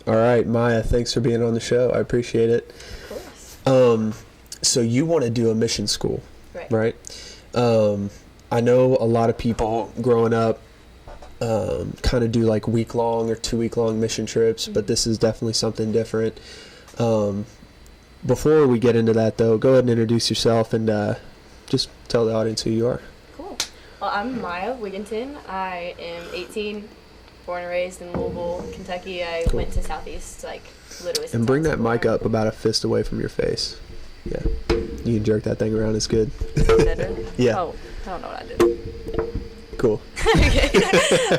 All right, Mya, thanks for being on the show. I appreciate it. Of course. So you want to do a mission school, Right. right? I know a lot of people growing up kind of do like week-long or 2-week-long mission trips, but this is definitely something different. Before we get into that, though, go ahead and introduce yourself and just tell the audience who you are. Cool. Well, I'm Mya Wigginton. I am 18, born and raised in Louisville, Kentucky. I Cool. went to Southeast, like, literally since And bring I that was mic born. up about a fist away from your face. Yeah. You can jerk that thing around. It's good. Better? Yeah. Oh, I don't know what I did. Cool.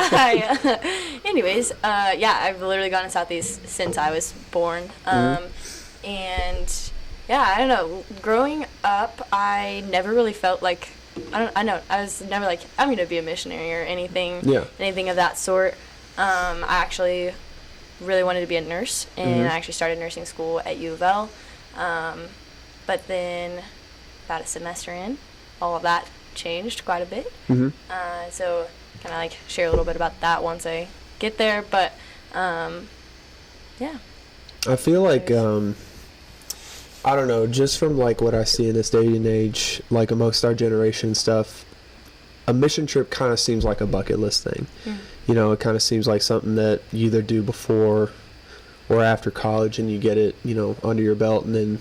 Okay. Anyways, yeah, I've literally gone to Southeast since I was born. And yeah, I don't know. Growing up, I never really felt like I was never like I'm gonna be a missionary or anything. Yeah. Anything of that sort. I actually really wanted to be a nurse, and I actually started nursing school at U of L. But then, about a semester in, all of that changed quite a bit. So kind of like share a little bit about that once I get there. But yeah. I feel like I don't know, just from like what I see in this day and age, like amongst our generation and stuff, a mission trip kind of seems like a bucket list thing. You know, it kind of seems like something that you either do before or after college, and you get it, you know, under your belt, and then,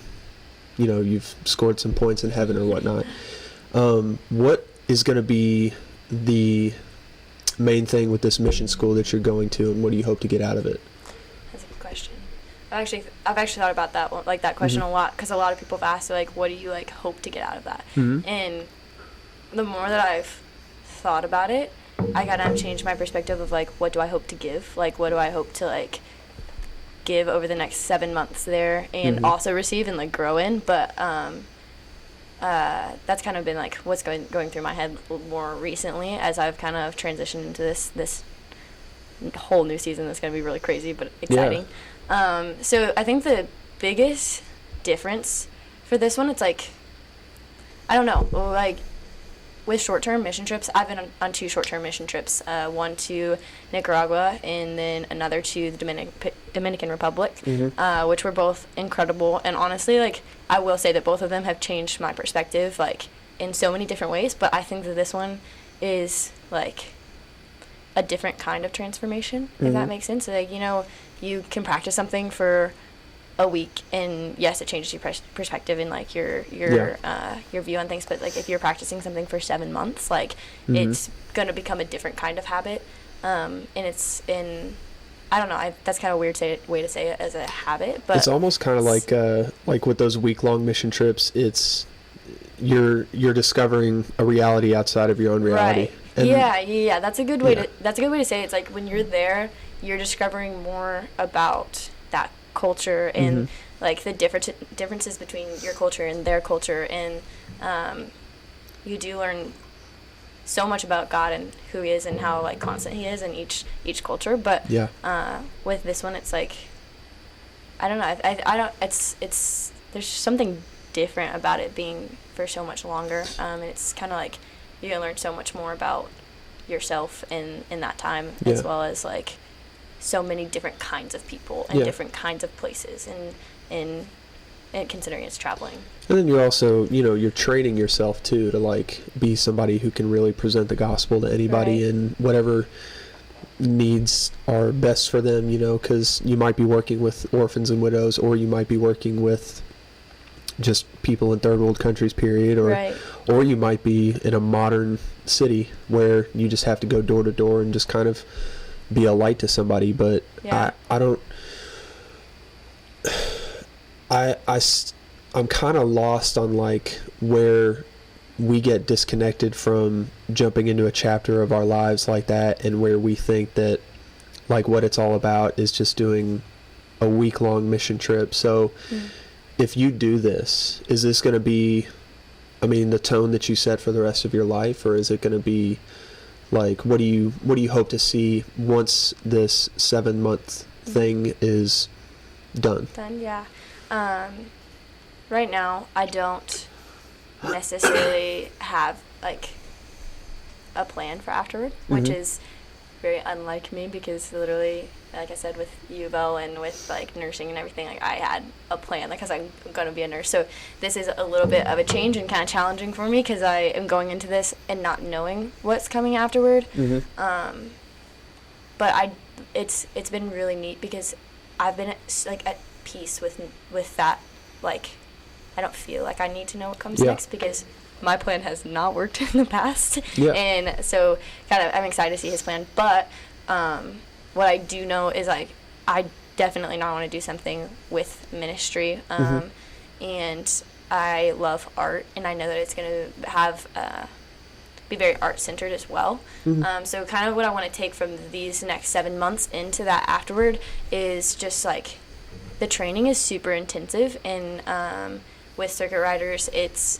you know, you've scored some points in heaven or whatnot. What is going to be the main thing with this mission school that you're going to, and what do you hope to get out of it? That's a good question. I've actually thought about that one, like that question a lot, because a lot of people have asked, like, what do you like hope to get out of that? And the more that I've thought about it, I kind of changed my perspective of like, what do I hope to give? Like, what do I hope to like give over the next 7 months there, and also receive and like grow in? But that's kind of been like what's going through my head more recently as I've kind of transitioned into this whole new season that's going to be really crazy but exciting. So I think the biggest difference for this one, it's like, I don't know, like with short-term mission trips, I've been on 2 short-term mission trips, one to Nicaragua and then another to the Dominican Republic, which were both incredible. And honestly, like, I will say that both of them have changed my perspective, like, in so many different ways. But I think that this one is, like, a different kind of transformation, if that makes sense. Like, you know, you can practice something for a week, and yes, it changes your perspective and like your view on things. But like if you're practicing something for 7 months, like it's gonna become a different kind of habit. And it's in, I don't know, that's kind of a weird way to say it as a habit, but it's almost kind of like with those week-long mission trips, it's you're discovering a reality outside of your own reality. Right. And yeah. That's a good way to say it. It's like when you're there, you're discovering more about that culture and like the differences between your culture and their culture, and you do learn so much about God and who He is and how like constant He is in each culture. But with this one, it's like, I don't know. I don't. It's there's something different about it being for so much longer. And it's kind of like you're gonna learn so much more about yourself in that time, as well as like so many different kinds of people and different kinds of places, and considering it's traveling. And then you're also, you know, you're training yourself too to like be somebody who can really present the gospel to anybody and whatever needs are best for them, you know, because you might be working with orphans and widows, or you might be working with just people in third world countries, period, or you might be in a modern city where you just have to go door to door and just kind of be a light to somebody. But I'm kind of lost on like where we get disconnected from jumping into a chapter of our lives like that, and where we think that like what it's all about is just doing a week-long mission trip. So if you do this, is this going to be, I mean, the tone that you set for the rest of your life, or is it going to be like, what do you hope to see once this 7-month thing is done? Yeah. Right now, I don't necessarily have like a plan for afterward, which is very unlike me, because literally like I said, with U of L and with like nursing and everything, like I had a plan because I'm going to be a nurse. So this is a little bit of a change and kind of challenging for me because I am going into this and not knowing what's coming afterward. But it's been really neat because I've been like at peace with that. Like I don't feel like I need to know what comes next because my plan has not worked in the past. And so kind of I'm excited to see his plan. But what I do know is like I definitely not want to do something with ministry. And I love art, and I know that it's going to have be very art centered as well. So kind of what I want to take from these next 7 months into that afterward is just like the training is super intensive, and with Circuit Riders, it's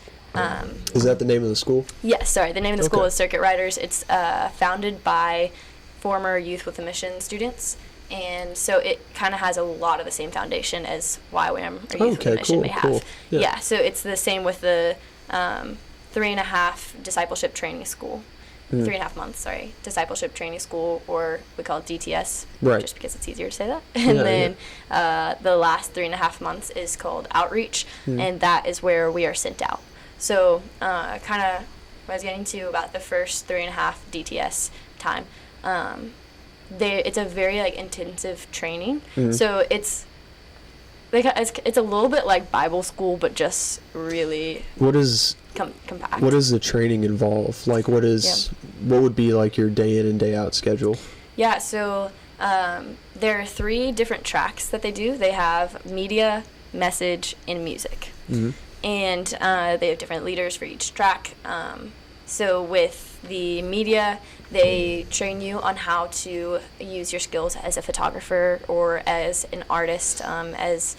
is that the name of the school? Yes, sorry. The name of the school is Circuit Riders. It's founded by former Youth with a Mission students, and so it kind of has a lot of the same foundation as YWAM or Youth with a Mission may have. Yeah, so it's the same with the 3.5 discipleship training school. 3.5 months, sorry, discipleship training school, or we call it DTS, just because it's easier to say that. And then the last 3.5 months is called outreach, and that is where we are sent out. So kind of what I was getting to about the first 3.5 DTS time, it's a very like intensive training. So it's like it's a little bit like Bible school, but just really compact. What does the training involve? Like what would be like your day in and day out schedule? Yeah, so there are 3 different tracks that they do. They have media, message, and music. And they have different leaders for each track. So with the media, they train you on how to use your skills as a photographer or as an artist, as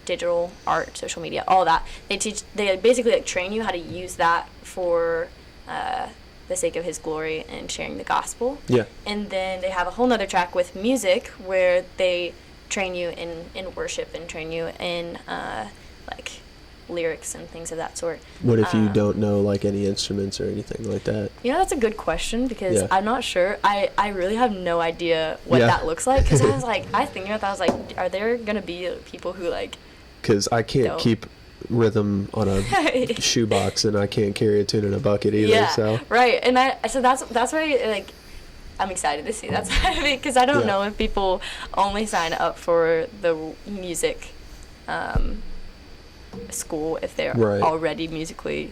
digital art, social media, all that. They basically like train you how to use that for the sake of His glory and sharing the gospel. And then they have a whole nother track with music where they train you in worship and train you in like lyrics and things of that sort. What if you don't know like any instruments or anything like that? That's a good question because I'm not sure. I really have no idea what that looks like because I was thinking about that. I was like, are there gonna be people who like? Because I can't keep rhythm on a shoebox and I can't carry a tune in a bucket either. So right, and that's why like I'm excited to see that side of it because I don't know if people only sign up for the music school if they're already musically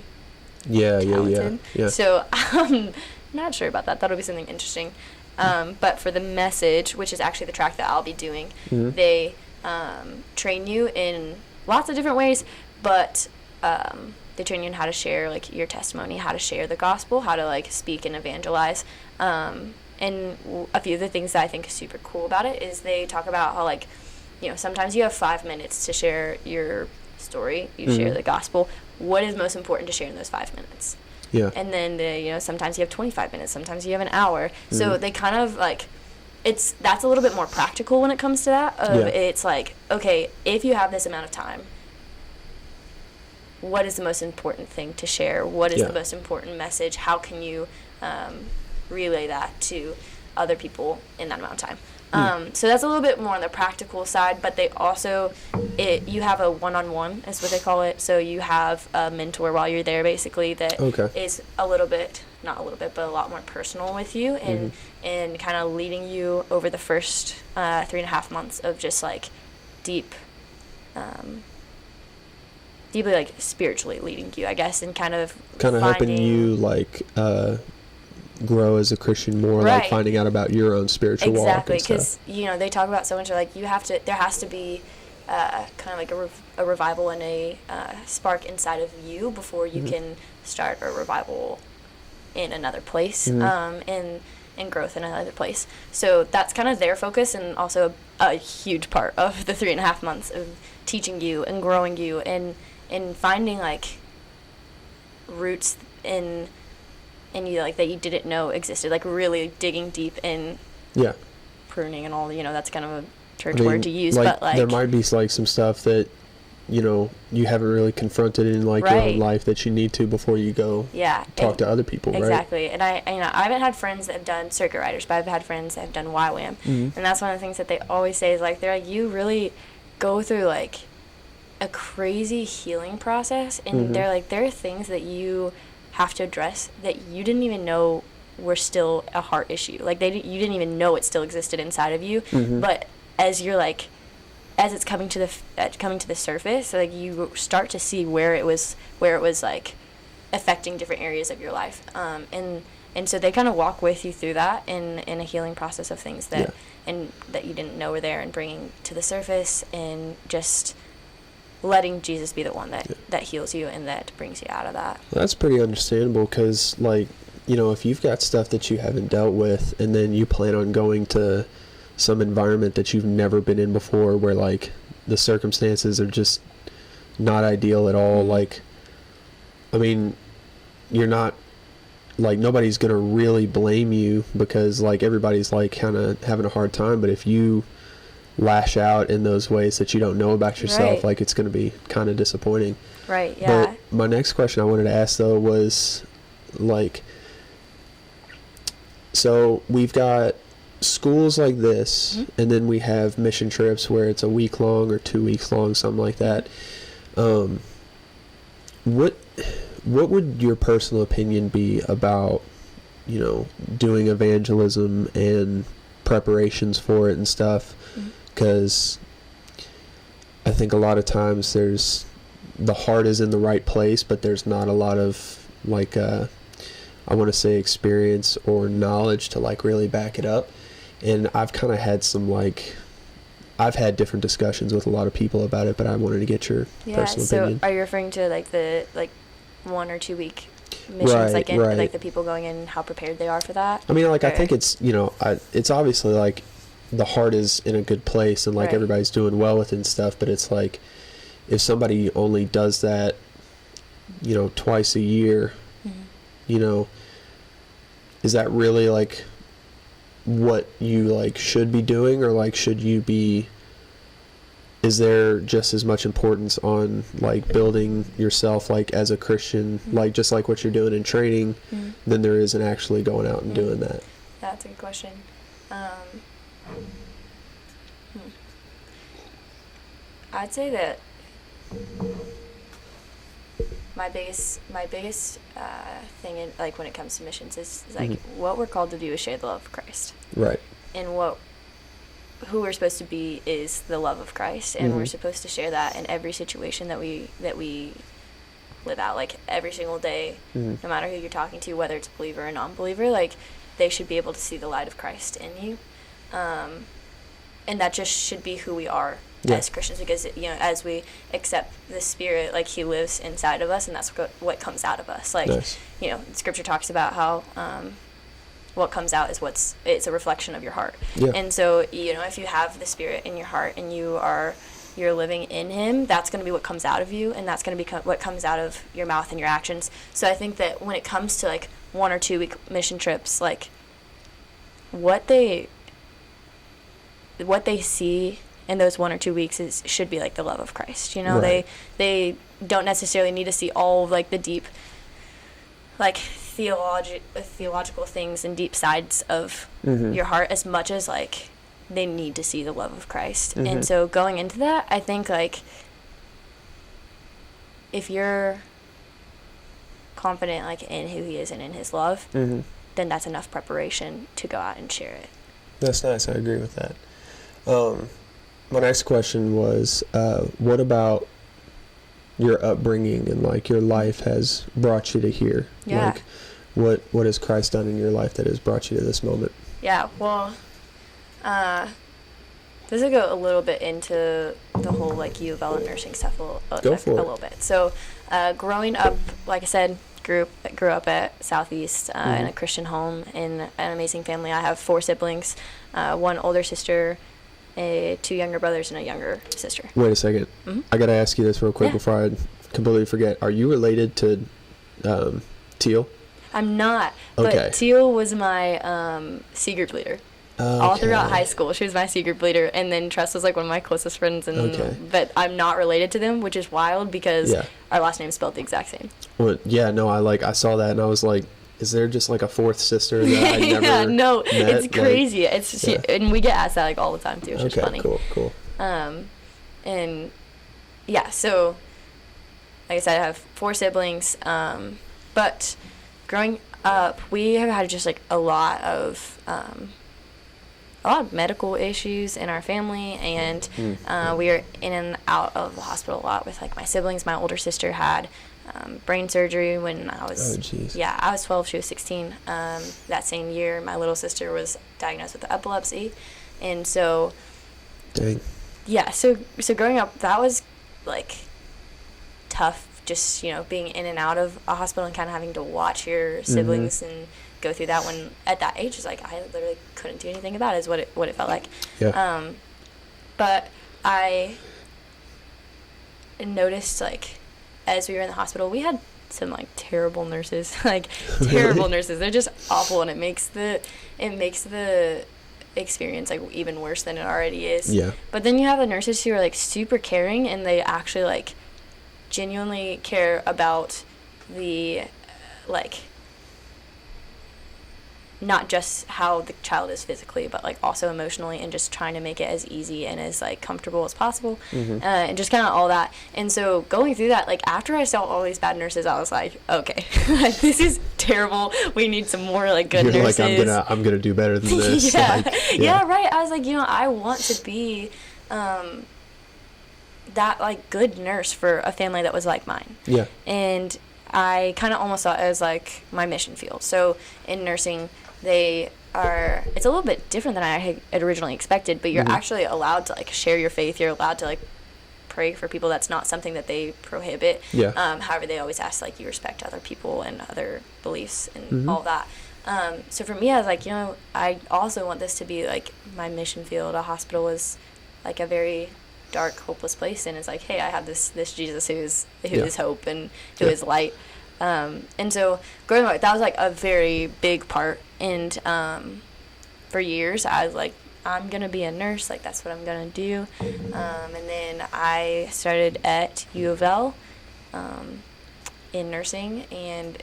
talented. So I'm not sure about that. That'll be something interesting. But for the message, which is actually the track that I'll be doing, they train you in lots of different ways, but they train you in how to share like your testimony, how to share the gospel, how to like speak and evangelize. And a few of the things that I think is super cool about it is they talk about how like, sometimes you have 5 minutes to share your story, you share the gospel. What is most important to share in those 5 minutes? And then sometimes you have 25 minutes, sometimes you have an hour. So they kind of like that's a little bit more practical when it comes to that. It's like, okay, if you have this amount of time, what is the most important thing to share? What is the most important message? How can you relay that to other people in that amount of time? So that's a little bit more on the practical side, but they also, you have a one-on-one, is what they call it. So you have a mentor while you're there, basically, that is a lot more personal with you and kind of leading you over the first 3.5 months of just like deeply like spiritually leading you, I guess, and kind of helping you like grow as a Christian more, like finding out about your own spiritual walk. Exactly, because they talk about so much like there has to be kind of like a revival and a spark inside of you before you can start a revival in another place, and growth in another place. So that's kind of their focus, and also a huge part of the 3.5 months of teaching you and growing you and finding like roots in you like that you didn't know existed, like really digging deep in pruning and all. That's kind of a church word to use, but like there might be like some stuff that you haven't really confronted in like your own life that you need to before you go talk to other people, right? Exactly. And I haven't had friends that have done circuit riders, but I've had friends that have done YWAM. And that's one of the things that they always say is like, they're like, you really go through like a crazy healing process, and they're like, there are things that you have to address that you didn't even know were still a heart issue. Like you didn't even know it still existed inside of you, but as you're like, as it's coming to the surface, like you start to see where it was like affecting different areas of your life, and so they kind of walk with you through that in a healing process of things that and that you didn't know were there, and bringing to the surface, and just letting Jesus be the one that heals you and that brings you out of that. Well, that's pretty understandable, because like, if you've got stuff that you haven't dealt with, and then you plan on going to some environment that you've never been in before, where like the circumstances are just not ideal at all, like, I mean, you're not, like, nobody's gonna really blame you, because like everybody's like kind of having a hard time, but if you lash out in those ways that you don't know about yourself, like, it's gonna be kind of disappointing. Right. Yeah. But my next question I wanted to ask though was, like, so we've got schools like this, and then we have mission trips where it's a week long or 2 weeks long, something like that. What would your personal opinion be about, doing evangelism and preparations for it and stuff? Because I think a lot of times the heart is in the right place, but there's not a lot of like I want to say experience or knowledge to like really back it up. And I've kind of had I've had different discussions with a lot of people about it, but I wanted to get your personal opinion. So are you referring to like the 1 or 2 week missions, like the people going in, how prepared they are for that? I mean, like, I think it's, it's obviously like the heart is in a good place, and like everybody's doing well with it and stuff, but it's like, if somebody only does that, twice a year, is that really like what you like should be doing, or like is there just as much importance on like building yourself like as a Christian, like just like what you're doing in training, than there is in actually going out and doing that? That's a good question. I'd say that my biggest thing in like when it comes to missions is like what we're called to do is share the love of Christ. Right. And who we're supposed to be is the love of Christ, and we're supposed to share that in every situation that we live out, like every single day, no matter who you're talking to, whether it's a believer or non-believer, like they should be able to see the light of Christ in you, and that just should be who we are as Christians, because as we accept the Spirit, like He lives inside of us, and that's what comes out of us. Like Scripture talks about how what comes out is it's a reflection of your heart. And so if you have the Spirit in your heart and you're living in Him, that's going to be what comes out of you, and that's going to be what comes out of your mouth and your actions. So I think that when it comes to like 1 or 2 week mission trips, like what they see in those 1 or 2 weeks should be like the love of Christ. They don't necessarily need to see all of like the deep like theological things and deep sides of your heart, as much as like they need to see the love of Christ. And so going into that, I think like if you're confident like in who He is and in His love, then that's enough preparation to go out and share it. That's nice. I agree with that. My next question was, what about your upbringing and like your life has brought you to here? Yeah. Like, what has Christ done in your life that has brought you to this moment? Yeah. Well, this will go a little bit into the whole like U of L and nursing stuff a little bit. So, growing up, like I said, grew up at Southeast in a Christian home in an amazing family. I have 4 siblings, 1 older sister, 2 younger brothers, and a younger sister. Wait a second. I got to ask you this real quick before I completely forget. Are you related to Teal? I'm not. Okay. But Teal was my C group leader. all throughout high school. She was my secret bleeder, and then Tress was like one of my closest friends, and but I'm not related to them, which is wild because our last name is spelled the exact same. Well, yeah, no, I saw that and I was like, is there just like a fourth sister that I never met? It's crazy. It's and we get asked that like all the time too, which is funny. Cool. And yeah, so like I said, I have 4 siblings, but growing up, we have had just like a lot of medical issues in our family, and we are in and out of the hospital a lot with like my siblings. My older sister had brain surgery when I was I was 12, she was 16. That same year my little sister was diagnosed with epilepsy, and so so growing up, that was like tough, just being in and out of a hospital and kind of having to watch your siblings and go through that. When at that age, it's like I literally couldn't do anything about it, is what it felt like. But I noticed, like, as we were in the hospital, we had some like terrible nurses, terrible nurses. They're just awful, and it makes the experience like even worse than it already is. But then you have the nurses who are like super caring, and they actually like genuinely care about the like not just how the child is physically, but like also emotionally, and just trying to make it as easy and as like comfortable as possible, and just kind of all that. And so going through that, like after I saw all these bad nurses, I was like, okay, like, this is terrible. We need some more like good nurses. Like, I'm gonna do better than this. Right. I was like, I want to be that like good nurse for a family that was like mine. And I kind of almost saw it as like my mission field. So in nursing, it's a little bit different than I had originally expected, but you're actually allowed to like share your faith. You're allowed to like pray for people. That's not something that they prohibit. However, they always ask like you respect other people and other beliefs and all that. So for me, I was like, I also want this to be like my mission field. A hospital is like a very dark, hopeless place, and it's like, hey, I have this Jesus who is hope and who is light. And so growing up, that was like a very big part. And for years, I was like, I'm gonna be a nurse. Like that's what I'm gonna do. And then I started at U of L in nursing, and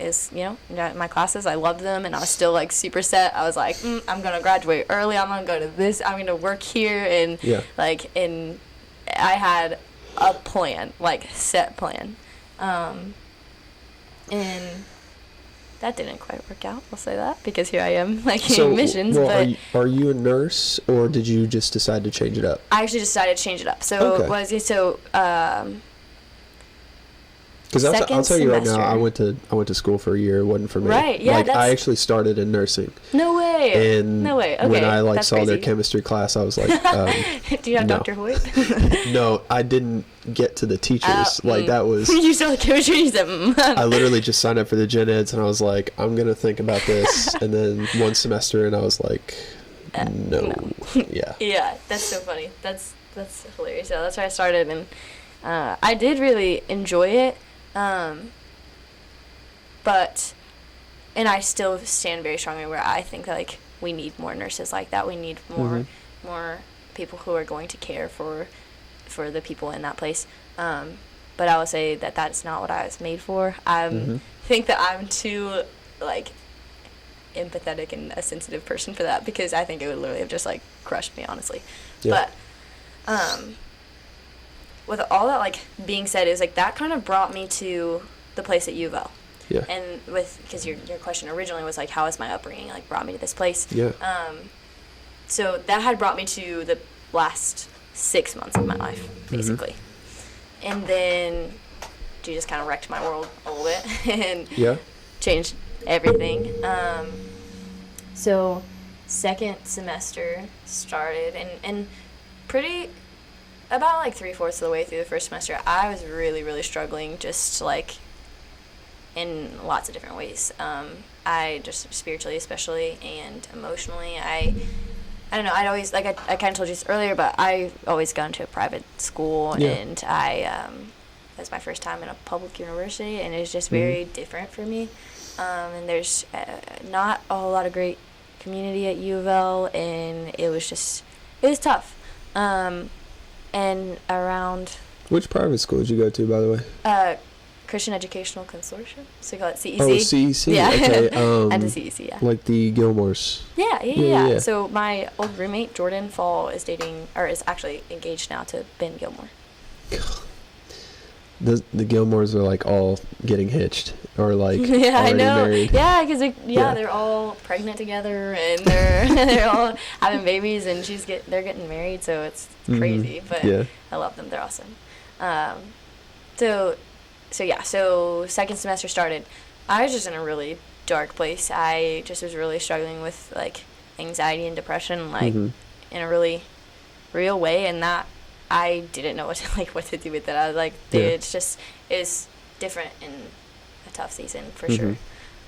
my classes, I loved them, and I was still like super set. I was like, I'm gonna graduate early. I'm gonna go to this. I'm gonna work here, and and I had a plan, like set plan. And that didn't quite work out, I'll say that, because here I am, like, in missions. But are you a nurse, or did you just decide to change it up? I actually decided to change it up. So, because I'll tell you right now, I went to school for a year. It wasn't for me. Right, yeah. Like, I actually started in nursing. No way. No way. Okay, when I saw their chemistry class, I was like, do you have no. Dr. Hoyt? No, I didn't get to the teachers. That was... You saw the chemistry, you said, I literally just signed up for the gen eds, and I was like, I'm going to think about this. And then one semester, and I was like, no. Yeah, that's so funny. That's hilarious. Yeah, that's where I started, and I did really enjoy it. But I still stand very strongly where I think that, like, we need more nurses like that. We need more people who are going to care for the people in that place. But I will say that that's not what I was made for. I think that I'm too, like, empathetic and a sensitive person for that, because I think it would literally have just, like, crushed me, honestly. But with all that, like, being said, is like that kind of brought me to the place at U of L. And because your question originally was like, how is my upbringing, like, brought me to this place? So that had brought me to the last 6 months of my life, basically. And then Jesus kind of wrecked my world a little bit and changed everything. So second semester started, and pretty... about like 3/4 of the way through the first semester, I was really, really struggling, just like in lots of different ways. I just spiritually, especially, and emotionally. I don't know. I'd always, like, I kind of told you this earlier, but I always gone to a private school, and it was my first time in a public university, and it was just very different for me. And there's not a whole lot of great community at U of L, and it was tough. And around... Which private school did you go to, by the way? Christian Educational Consortium, so we call it CEC. Oh, CEC. Yeah. Okay. And the CEC, yeah. Like the Gilmores. Yeah. So my old roommate Jordan Fall is actually engaged now to Ben Gilmore. The Gilmores are like all getting hitched or like yeah, already I know. married. Yeah, because they're all pregnant together and they're all having babies, and they're getting married, so it's crazy. But I love them; they're awesome. So second semester started. I was just in a really dark place. I just was really struggling with like anxiety and depression, like in a really real way, and that I didn't know what to do with it. I was like, dude, it's different in a tough season for sure.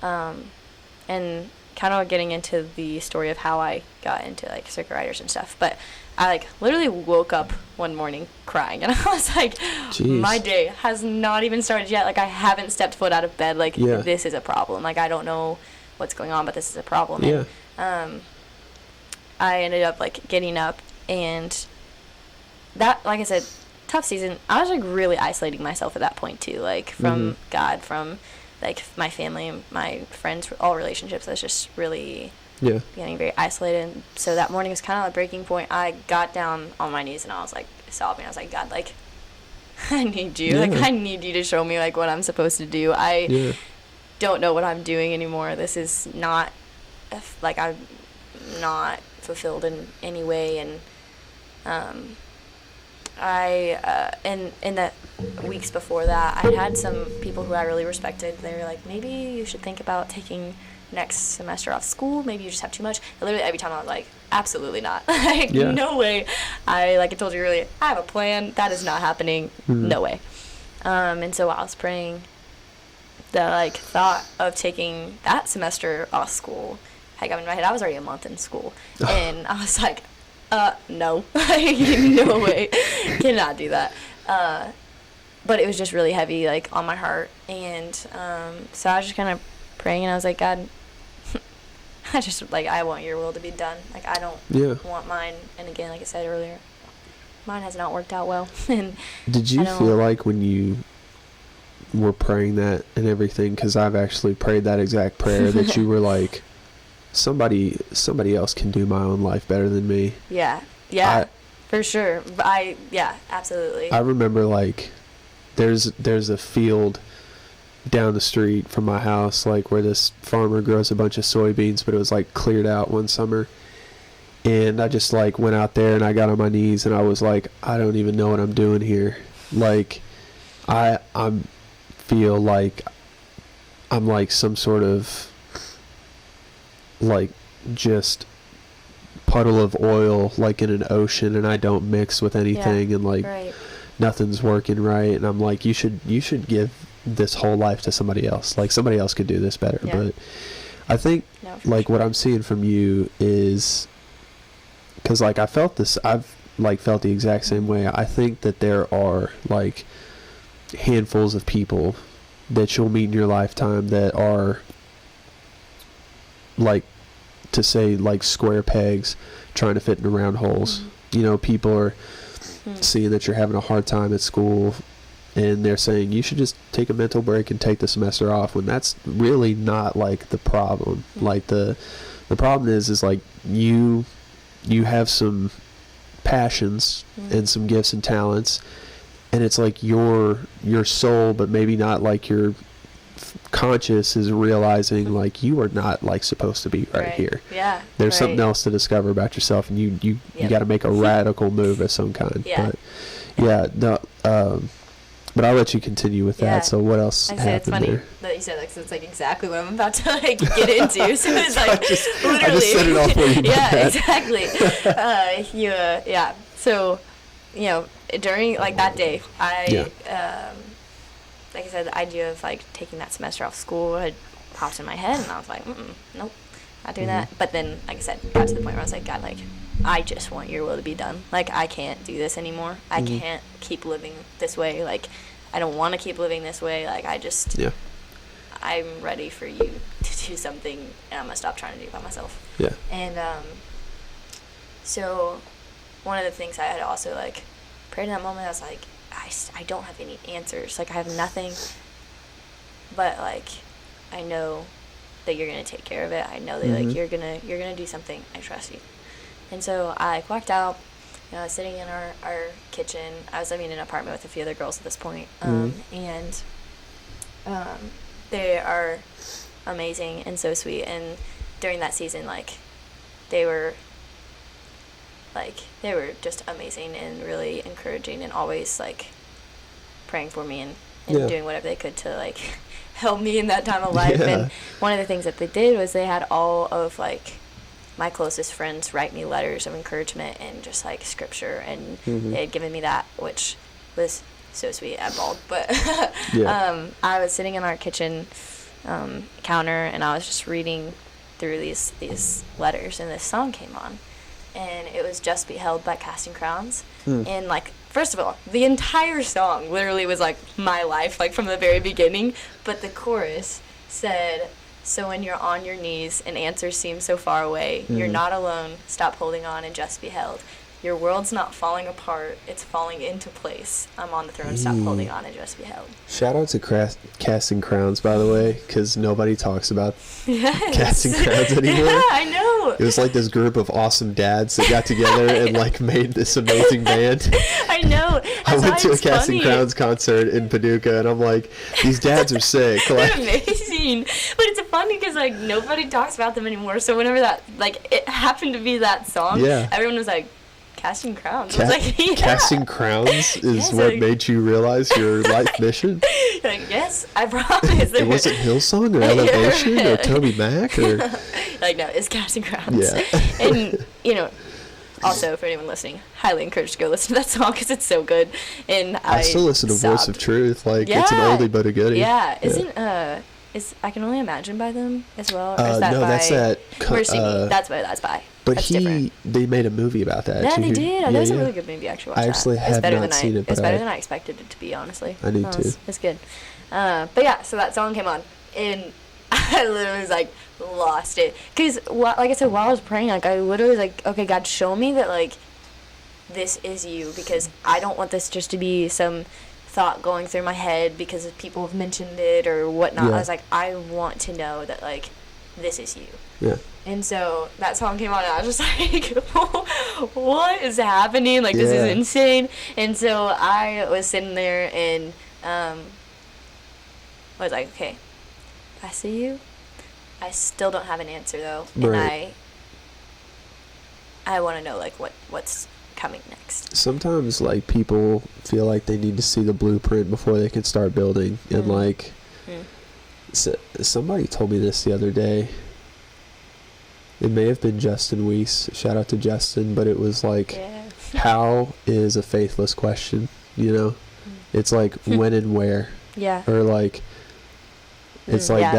And kind of getting into the story of how I got into like circuit riders and stuff, but I like literally woke up one morning crying, and I was like, jeez. My day has not even started yet. Like I haven't stepped foot out of bed. Like this is a problem. Like I don't know what's going on, but this is a problem. Yeah. And I ended up like getting up, and that, like I said, tough season. I was like really isolating myself at that point too, like from God, from like my family, my friends, all relationships. I was just really getting very isolated. So that morning was kind of a breaking point. I got down on my knees and I was like sobbing. I was like, God, like I need you. Like I need you to show me like what I'm supposed to do. I don't know what I'm doing anymore. This is not like I'm not fulfilled in any way. And in the weeks before that, I had some people who I really respected. They were like, maybe you should think about taking next semester off school. Maybe you just have too much. And literally every time I was like, absolutely not. Like, no way. Like I told you earlier, I have a plan. That is not happening. No way. And so I was praying, the like thought of taking that semester off school had come in my head. I was already a month in school, and I was like, no, no way, cannot do that. But it was just really heavy, like on my heart, and so I was just kind of praying, and I was like, God, I want your will to be done. Like I don't want mine. And again, like I said earlier, mine has not worked out well. And did you feel like when you were praying that and everything, because I've actually prayed that exact prayer, that you were like, somebody else can do my own life better than me? For sure. Absolutely. I remember like there's a field down the street from my house, like where this farmer grows a bunch of soybeans, but it was like cleared out one summer, and I just like went out there and I got on my knees and I was like, I don't even know what I'm doing here. Like I feel like I'm like some sort of like just puddle of oil like in an ocean, and I don't mix with anything, and like nothing's working right, and I'm like, you should give this whole life to somebody else. Like somebody else could do this better. But I think like what I'm seeing from you is, because like I've felt the exact same way. I think that there are like handfuls of people that you'll meet in your lifetime that are like, to say like square pegs trying to fit in round holes. You know, people are seeing that you're having a hard time at school, and they're saying you should just take a mental break and take the semester off, when that's really not like the problem. Like the problem is like you have some passions and some gifts and talents, and it's like your soul, but maybe not like your conscious is realizing like you are not like supposed to be right here. There's something else to discover about yourself, and you got to make a radical move of some kind. But I'll let you continue with that. So what else happened it's funny there? that you said that, 'cause it's like exactly what I'm about to like get into. So it's like I just set it off for you. Exactly. So during like that day, like I said, the idea of like taking that semester off school had popped in my head, and I was like, nope, not doing that. But then, like I said, got to the point where I was like, God, like I just want your will to be done. Like I can't do this anymore. I can't keep living this way. Like I don't want to keep living this way. Like I'm ready for you to do something, and I'm going to stop trying to do it by myself. Yeah. And so one of the things I had also, like, prayed in that moment, I was like, I don't have any answers. Like, I have nothing, but, like, I know that you're going to take care of it. I know that, like, you're gonna do something. I trust you. And so I walked out. I was sitting in our kitchen. I was living in an apartment with a few other girls at this point. And they are amazing and so sweet. And during that season, like, they were just amazing and really encouraging and always, like, praying for me and doing whatever they could to, like, help me in that time of life. And one of the things that they did was they had all of, like, my closest friends write me letters of encouragement and just, like, scripture, and they had given me that, which was so sweet. I bawled, but I was sitting in our kitchen counter, and I was just reading through these letters, and this song came on, and it was Just Be Held by Casting Crowns. And, like, first of all, the entire song literally was, like, my life, like, from the very beginning, but the chorus said, so when you're on your knees and answers seem so far away, you're not alone, stop holding on and just be held. Your world's not falling apart, it's falling into place. I'm on the throne, stop holding on and just be held. Shout out to Casting Crowns, by the way, because nobody talks about Casting Crowns anymore. Yeah, I know. It was like this group of awesome dads that got together and, like, made this amazing band. I know. I went to a Casting Crowns concert in Paducah, and I'm like, these dads are sick. Like, they're amazing. But it's funny because, like, nobody talks about them anymore. So whenever that, like, it happened to be that song, everyone was like, Casting Crowns. I was like, yeah. Casting Crowns is what made you realize your life mission? Like, yes, I promise. It wasn't Hillsong or Elevation or Toby Mac or... Like, no, it's Casting Crowns. Yeah. And, you know, also, for anyone listening, highly encouraged to go listen to that song because it's so good. And I still listen to Voice of Truth. Like, it's an oldie but a goodie. Yeah. Is I Can Only Imagine by them as well? Or is that no, by that's that... That's by. But they made a movie about that. Yeah, they did. That was a really good movie. Actually, I actually have not seen it, but it's better than I expected it to be. Honestly, I need to. It's good. But yeah, so that song came on, and I literally was like lost it. Cause like I said, while I was praying, like I literally was like, okay, God, show me that like this is you, because I don't want this just to be some thought going through my head because people have mentioned it or whatnot. I was like, I want to know that like this is you. Yeah. And so that song came on, and I was just like, what is happening? Like, this is insane. And so I was sitting there and I was like, okay, I see you. I still don't have an answer, though. Right. And I want to know, like, what's coming next. Sometimes, like, people feel like they need to see the blueprint before they can start building. And, like, somebody told me this the other day. It may have been Justin Weiss. Shout out to Justin. But it was like, how is a faithless question, you know? It's like, when and where. Yeah. Or like, it's like,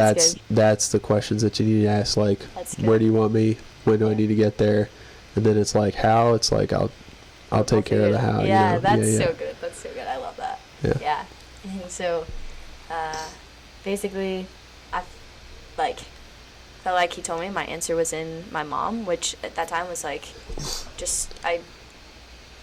that's the questions that you need to ask. Like, where do you want me? When do I need to get there? And then it's like, how? It's like, I'll take care of the how. Yeah, you know? that's so good. That's so good. I love that. Yeah. And so, basically, I, like... felt like he told me my answer was in my mom, which at that time was like, just I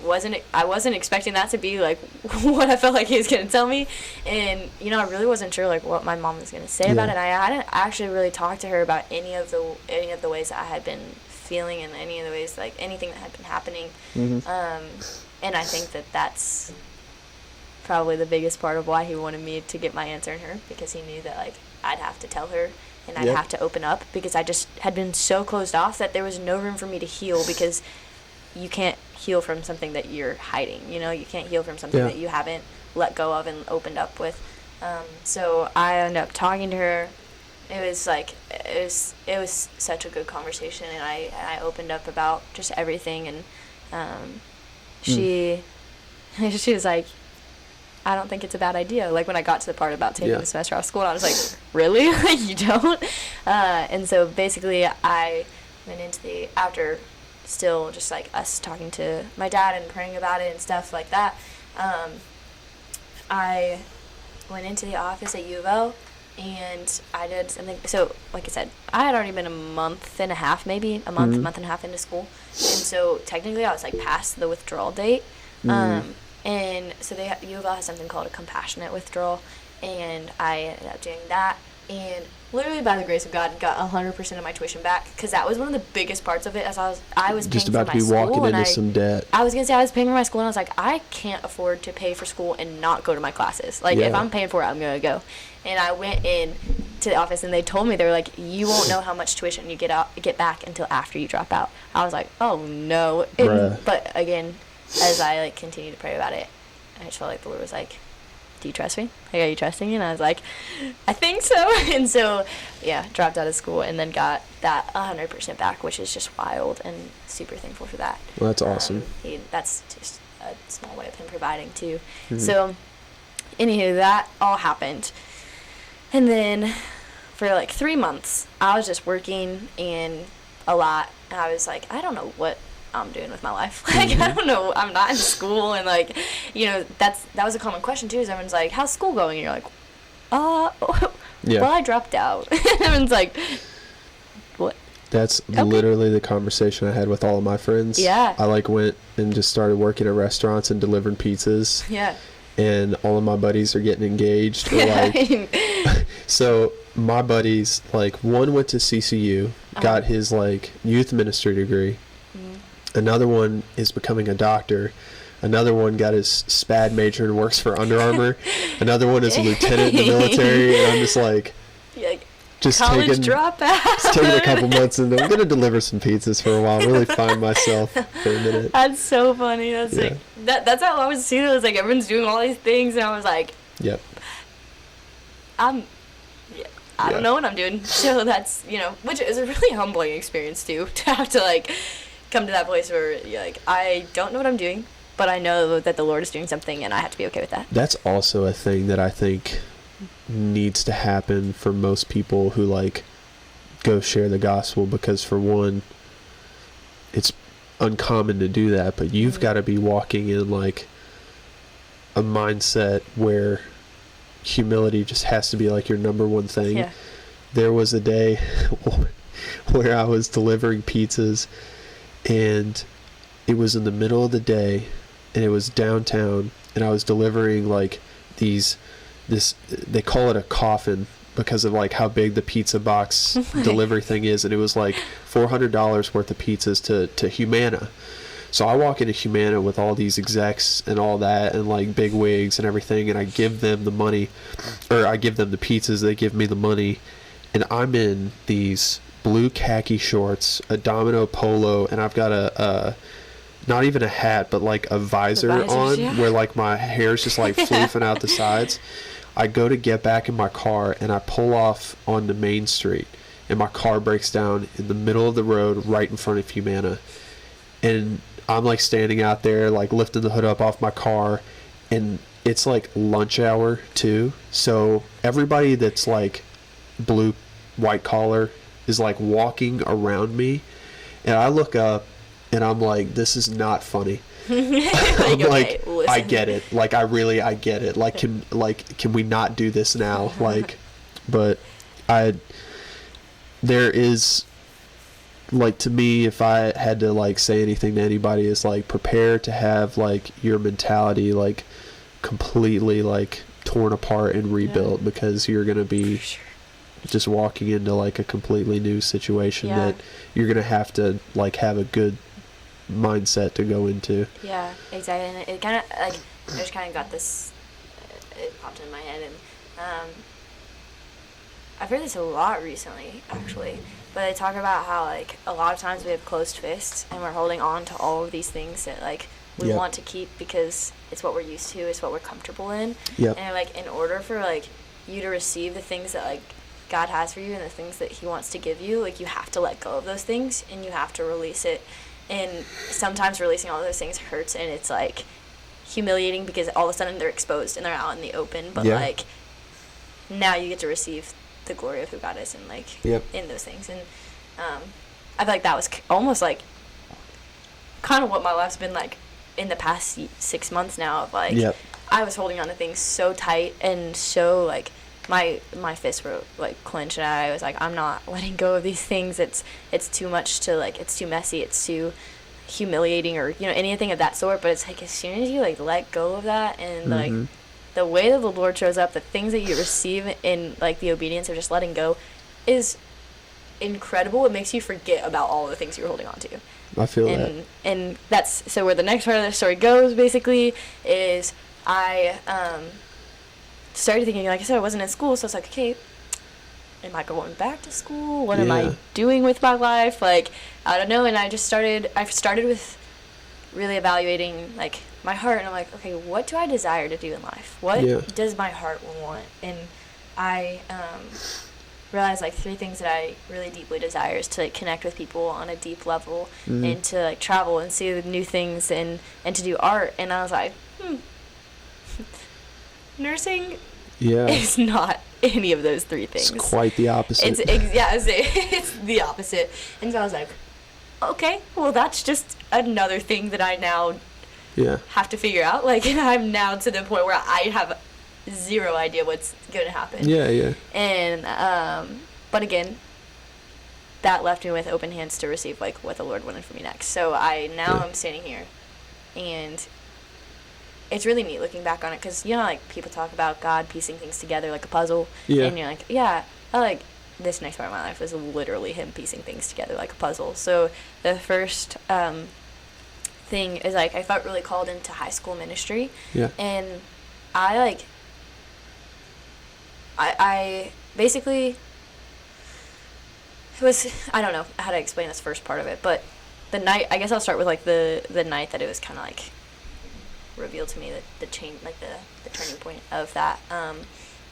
wasn't expecting that to be like what I felt like he was gonna tell me, and you know I really wasn't sure like what my mom was gonna say about it. I hadn't actually really talked to her about any of the ways that I had been feeling and any of the ways like anything that had been happening, and I think that's probably the biggest part of why he wanted me to get my answer in her, because he knew that like I'd have to tell her. And I'd have to open up, because I just had been so closed off that there was no room for me to heal, because you can't heal from something that you're hiding, you know? You can't heal from something that you haven't let go of and opened up with. So I ended up talking to her. It was like, it was such a good conversation, and I opened up about just everything, and she was like, I don't think it's a bad idea. Like, when I got to the part about taking the semester off school, I was like, really? You don't? And so, basically, I went into after still just, like, us talking to my dad and praying about it and stuff like that, I went into the office at U of L, and I did something. So, like I said, I had already been a month and a half, maybe month and a half into school, and so technically I was like past the withdrawal date. And so U of L has something called a compassionate withdrawal, and I ended up doing that, and literally by the grace of God got 100% of my tuition back, because that was one of the biggest parts of it. As I was just paying about for to my be walking school, into and some debt. I was gonna say I was paying for my school, and I was like, I can't afford to pay for school and not go to my classes. Like if I'm paying for it, I'm gonna go. And I went in to the office, and they told me, they were like, you won't know how much tuition you get back until after you drop out. I was like, oh no. But again, as I like continued to pray about it, I just felt like the Lord was like, do you trust me? Like, are you trusting me? And I was like, I think so. And so, yeah, dropped out of school and then got that 100% back, which is just wild, and super thankful for that. Well, that's awesome. That's just a small way of him providing, too. So, anywho, that all happened. And then for like 3 months, I was just working and a lot. And I was like, I don't know what I'm doing with my life. Like, I don't know. I'm not in school. And like, you know, that was a common question too, is everyone's like, how's school going? And you're like, well, I dropped out. Everyone's like, what? That's literally the conversation I had with all of my friends. Yeah. I like went and just started working at restaurants and delivering pizzas. Yeah. And all of my buddies are getting engaged. Or like, so my buddies, like, one went to CCU, got his like youth ministry degree. Another one is becoming a doctor. Another one got his SPAD major and works for Under Armour. Another one is a lieutenant in the military. And I'm just like just college taking a couple months, and I'm going to deliver some pizzas for a while, really find myself for a minute. That's so funny. That's like, that's how I was seeing it. It was like everyone's doing all these things, and I was like, yep. I don't know what I'm doing. So that's, you know, which is a really humbling experience too, to have to like come to that place where you're like, I don't know what I'm doing, but I know that the Lord is doing something, and I have to be okay with that. That's also a thing that I think needs to happen for most people who like go share the gospel, because for one, it's uncommon to do that, but you've got to be walking in like a mindset where humility just has to be like your number one thing. Yeah. There was a day where I was delivering pizzas, and it was in the middle of the day, and it was downtown, and I was delivering like this, they call it a coffin because of like how big the pizza box delivery thing is, and it was like $400 worth of pizzas to Humana. So I walk into Humana with all these execs and all that, and like big wigs and everything, and I give them the money, or I give them the pizzas, they give me the money, and I'm in these blue khaki shorts, a domino polo, and I've got a not even a hat, but like a visor on, where like my hair's just like floofing out the sides. I go to get back in my car, and I pull off onto Main Street, and my car breaks down in the middle of the road right in front of Humana. And I'm like standing out there, like lifting the hood up off my car, and it's like lunch hour too. So everybody that's like blue, white collar is like walking around me, and I look up, and I'm like, this is not funny. I'm like, listen. I get it. Like, I get it. Like, can we not do this now? Like, but there is, like, to me, if I had to like say anything to anybody, is like, prepare to have like your mentality like completely like torn apart and rebuilt, because you're gonna be just walking into like a completely new situation that you're gonna have to like have a good mindset to go into. Yeah, exactly. And it kind of like, I just kind of got this, it popped in my head, and I've heard this a lot recently actually, but they talk about how like a lot of times we have closed fists, and we're holding on to all of these things that like we want to keep because it's what we're used to, it's what we're comfortable in. And like, in order for like you to receive the things that like God has for you and the things that he wants to give you, like you have to let go of those things, and you have to release it. And sometimes releasing all those things hurts, and it's like humiliating, because all of a sudden they're exposed and they're out in the open, but like now you get to receive the glory of who God is, and like in those things. And I feel like that was almost like kind of what my life's been like in the past 6 months now, of like I was holding on to things so tight and so like my fists were like clenched, and I was like, I'm not letting go of these things. It's too much to like, it's too messy, it's too humiliating, or anything of that sort. But it's like, as soon as you like let go of that, and like the way that the Lord shows up, the things that you receive in like the obedience of just letting go is incredible. It makes you forget about all the things you're holding on to. I feel that. And that's so where the next part of the story goes, basically, is I started thinking, like I said, I wasn't in school, so it's like, okay, am I going back to school? What am I doing with my life? Like, I don't know. And I started with really evaluating like my heart, and I'm like, okay, what do I desire to do in life? What does my heart want? And I realized like 3 things that I really deeply desire is to like connect with people on a deep level, and to like travel and see the new things, and to do art. And I was like, nursing is not any of those 3 things. It's quite the opposite. It's the opposite. And so I was like, okay, well, that's just another thing that I now have to figure out. Like, and I'm now to the point where I have zero idea what's going to happen. And but again, that left me with open hands to receive like what the Lord wanted for me next. So I'm standing here, and it's really neat looking back on it, because like people talk about God piecing things together like a puzzle, and you're like, I like this next part of my life was literally him piecing things together like a puzzle. So the first thing is like I felt really called into high school ministry, and I basically I don't know how to explain this first part of it, but the night, I guess I'll start with like the night that it was kind of like revealed to me, that the change, like the turning point of that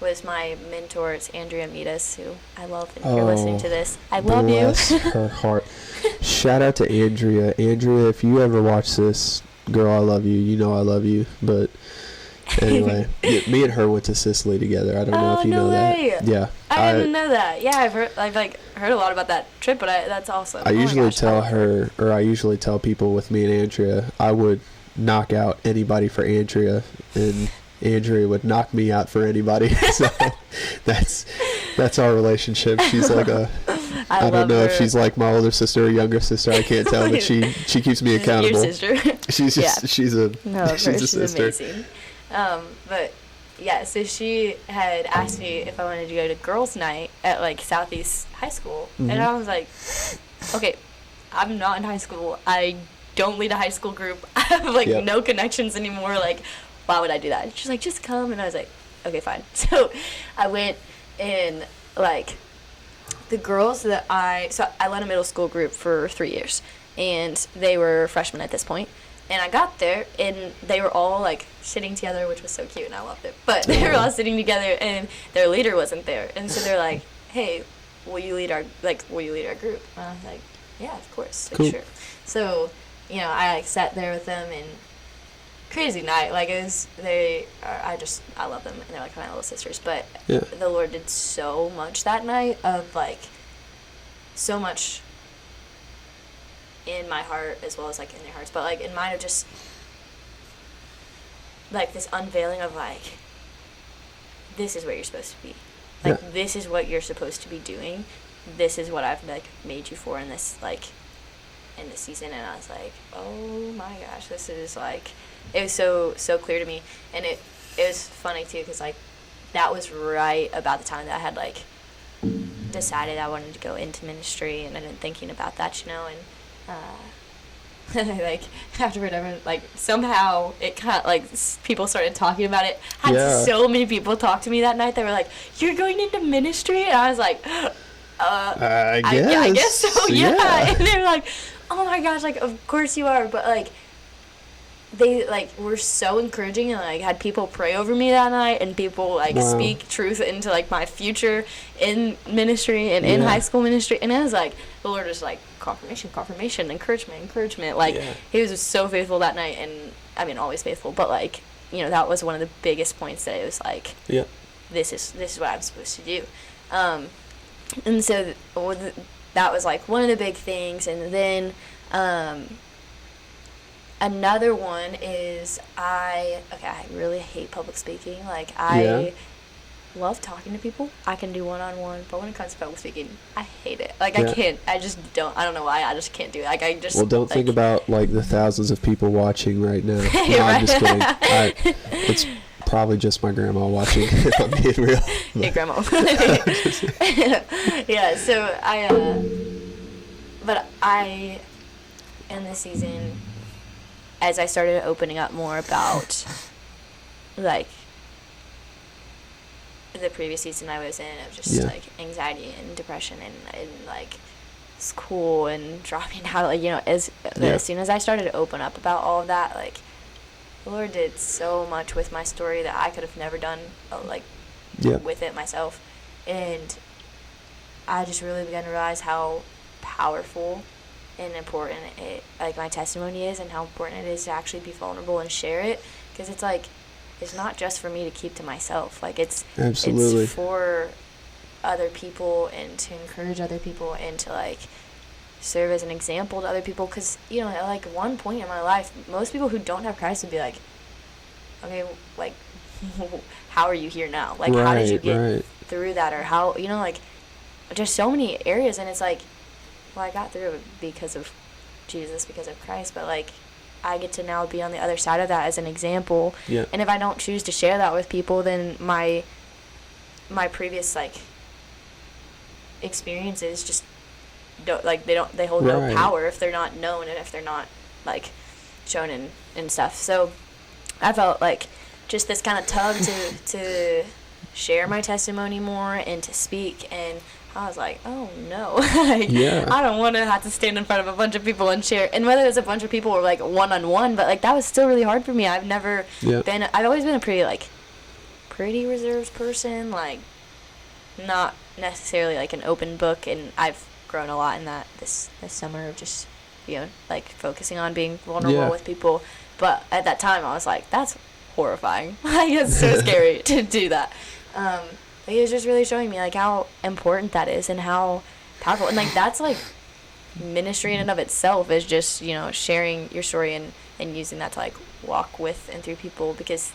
was my mentor. It's Adria, who I love, and if you're listening to this, I love you. Bless her heart. Shout out to Andrea. Andrea, if you ever watch this, girl, I love you. You know I love you. But anyway, me and her went to Sicily together. I don't know if you know way. that. Yeah. I didn't know that. Yeah, I've heard a lot about that trip, but that's awesome. I usually tell people with me and Andrea, I would knock out anybody for Andrea, and Andrea would knock me out for anybody. So that's our relationship. She's like I don't know if she's like my older sister or younger sister. I can't tell, but she keeps me accountable. Your sister. She's just she's a sister. Amazing. But yeah, so she had asked me if I wanted to go to girls' night at like Southeast High School, and I was like, okay, I'm not in high school. I don't lead a high school group. I have like no connections anymore. Like, why would I do that? She's like, just come. And I was like, okay, fine. So I went, and like the girls that I led a middle school group for 3 years, and they were freshmen at this point. And I got there, and they were all like sitting together, which was so cute, and I loved it. But they were all sitting together, and their leader wasn't there. And so they're like, hey, will you lead our group? And I was like, yeah, of course. Like, cool. Sure. So, I like sat there with them, and crazy night. Like, it was, I love them, and they're like my little sisters. But the Lord did so much that night, of like so much in my heart as well as like in their hearts, but like in mine, of just like this unveiling of like, this is where you're supposed to be. Like, this is what you're supposed to be doing. This is what I've like made you for in this season. And I was like, oh my gosh, this is like, it was so clear to me. And it was funny too, because like that was right about the time that I had like decided I wanted to go into ministry, and I've been thinking about that, and like afterward, everyone, like somehow it kind of like people started talking about it. I had so many people talk to me that night. They were like, "You're going into ministry?" And I was like, I guess so, yeah." And they were like, "Oh my gosh, like of course you are," but like they like were so encouraging, and like had people pray over me that night, and people like speak truth into like my future in ministry and in high school ministry. And I was like, the Lord was like, confirmation, encouragement. Like he was just so faithful that night, and I mean always faithful, but like that was one of the biggest points, that it was like, this is what I'm supposed to do. And so that was like one of the big things. And then another one is I really hate public speaking. Like love talking to people. I can do one-on-one, but when it comes to public speaking, I hate it. Like, I can't. I just don't. I don't know why. I just can't do it. Like, I just. Well, don't think about like the thousands of people watching right now. No, I'm just kidding. It's probably just my grandma watching. If I'm being real. Hey, grandma. Yeah. So but I, in this season, as I started opening up more about, like, the previous season I was in, of just like anxiety and depression and like school and dropping out, like, you know, as soon as I started to open up about all of that, like, the Lord did so much with my story that I could have never done, like, with it myself. And I just really began to realize how powerful and important it, like, my testimony is, and how important it is to actually be vulnerable and share it, because it's like, it's not just for me to keep to myself. Like, it's absolutely, it's for other people, and to encourage other people, and to, like, serve as an example to other people. Because, you know, at, like, one point in my life, most people who don't have Christ would be like, okay, like, how are you here now? Like, how did you get through that? Or how, you know, like, just so many areas. And it's like, well, I got through it because of Jesus, because of Christ, but, like, I get to now be on the other side of that as an example. Yeah. And if I don't choose to share that with people, then my previous, like, experiences just don't, like, they hold no power if they're not known, and if they're not, like, shown and stuff. So I felt like just this kind of tug to share my testimony more and to speak, and I was like, oh no, like, I don't want to have to stand in front of a bunch of people and share. And whether it's a bunch of people or, like, one-on-one, but, like, that was still really hard for me. I've never been, I've always been a pretty reserved person, like, not necessarily, like, an open book, and I've grown a lot in that this summer of just, you know, like, focusing on being vulnerable with people. But at that time, I was like, that's horrifying. Like, it's so scary to do that. But he was just really showing me, like, how important that is, and how powerful. And, like, that's, like, ministry in and of itself, is just, you know, sharing your story and using that to, like, walk with and through people, because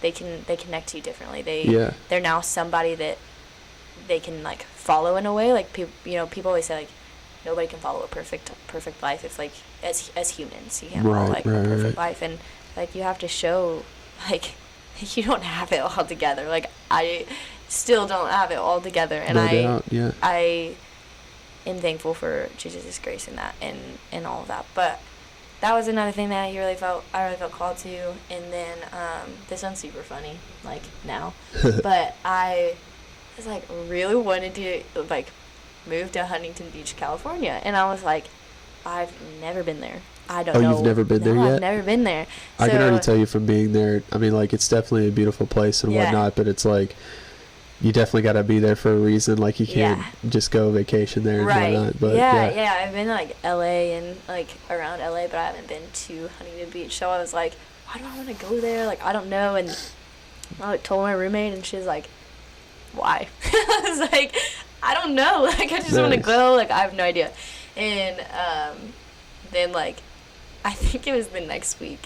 they connect to you differently. They're now somebody that they can, like, follow in a way. Like, people always say, like, nobody can follow a perfect life. It's like, as humans, you can't follow, like, a perfect life. And, like, you have to show, like, you don't have it all together. Like, I still don't have it all together, and I am thankful for Jesus' grace in that, and all of that. But that was another thing that I really felt called to. And then this one's super funny, like, now, but I was, like, really wanted to, like, move to Huntington Beach, California, and I was like, I've never been there. I don't know. Oh, you've never been there yet? I've never been there. So, I can already tell you from being there, I mean, like, it's definitely a beautiful place and whatnot, but it's like, you definitely got to be there for a reason. Like, you can't just go vacation there and whatnot. But I've been, like, LA and, like, around LA, but I haven't been to Huntington Beach. So I was like, why do I want to go there? Like, I don't know. And I, like, told my roommate, and she's like, why? I was like, I don't know. Like, I just want to go. Like, I have no idea. And then, like, I think it was the next week,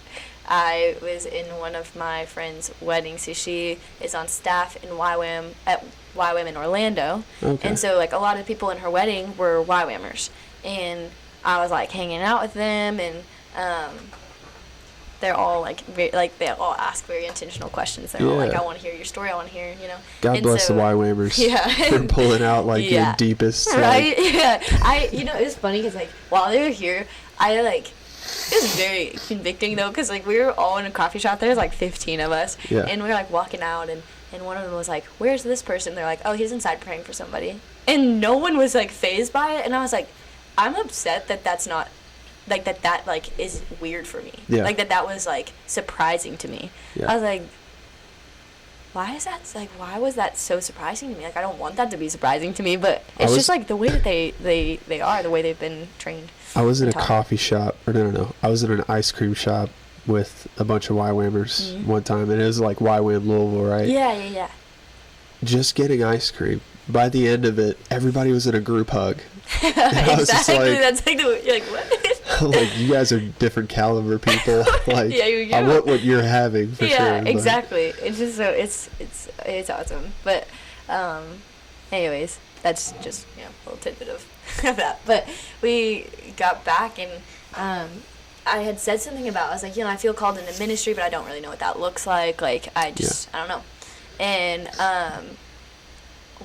I was in one of my friend's weddings. So she is on staff in at YWAM in Orlando. Okay. And so, like, a lot of people in her wedding were YWAMers. And I was, like, hanging out with them, and they're all, like, they all ask very intentional questions. They're all like, I want to hear your story. I want to hear, you know. God bless the YWAMers for pulling out, like, your deepest. Right? You know, it was funny because, like, while they were here, it was very convicting, though, because, like, we were all in a coffee shop. There was, like, 15 of us. Yeah. And we were, like, walking out, and one of them was like, where's this person? They're like, oh, he's inside praying for somebody. And no one was, like, fazed by it. And I was like, I'm upset that that's not, like, that like, is weird for me. Yeah. Like, that was, like, surprising to me. Yeah. I was like, why was that so surprising to me? Like, I don't want that to be surprising to me, but it's just, like, the way that they are, the way they've been trained. I was in a coffee shop, or no. I was in an ice cream shop with a bunch of YWAMers one time, and it was, like, YWAM Louisville, right? Yeah. Just getting ice cream. By the end of it, everybody was in a group hug. Exactly. That's like you're like, what? like, you guys are different caliber people. Like, yeah. I want what you're having for sure. Yeah, exactly. It's just so it's awesome. But anyways, that's just a little tidbit of that. But we got back and I had said something about, I was like, I feel called into ministry, but I don't really know what that looks like. Like, I don't know. And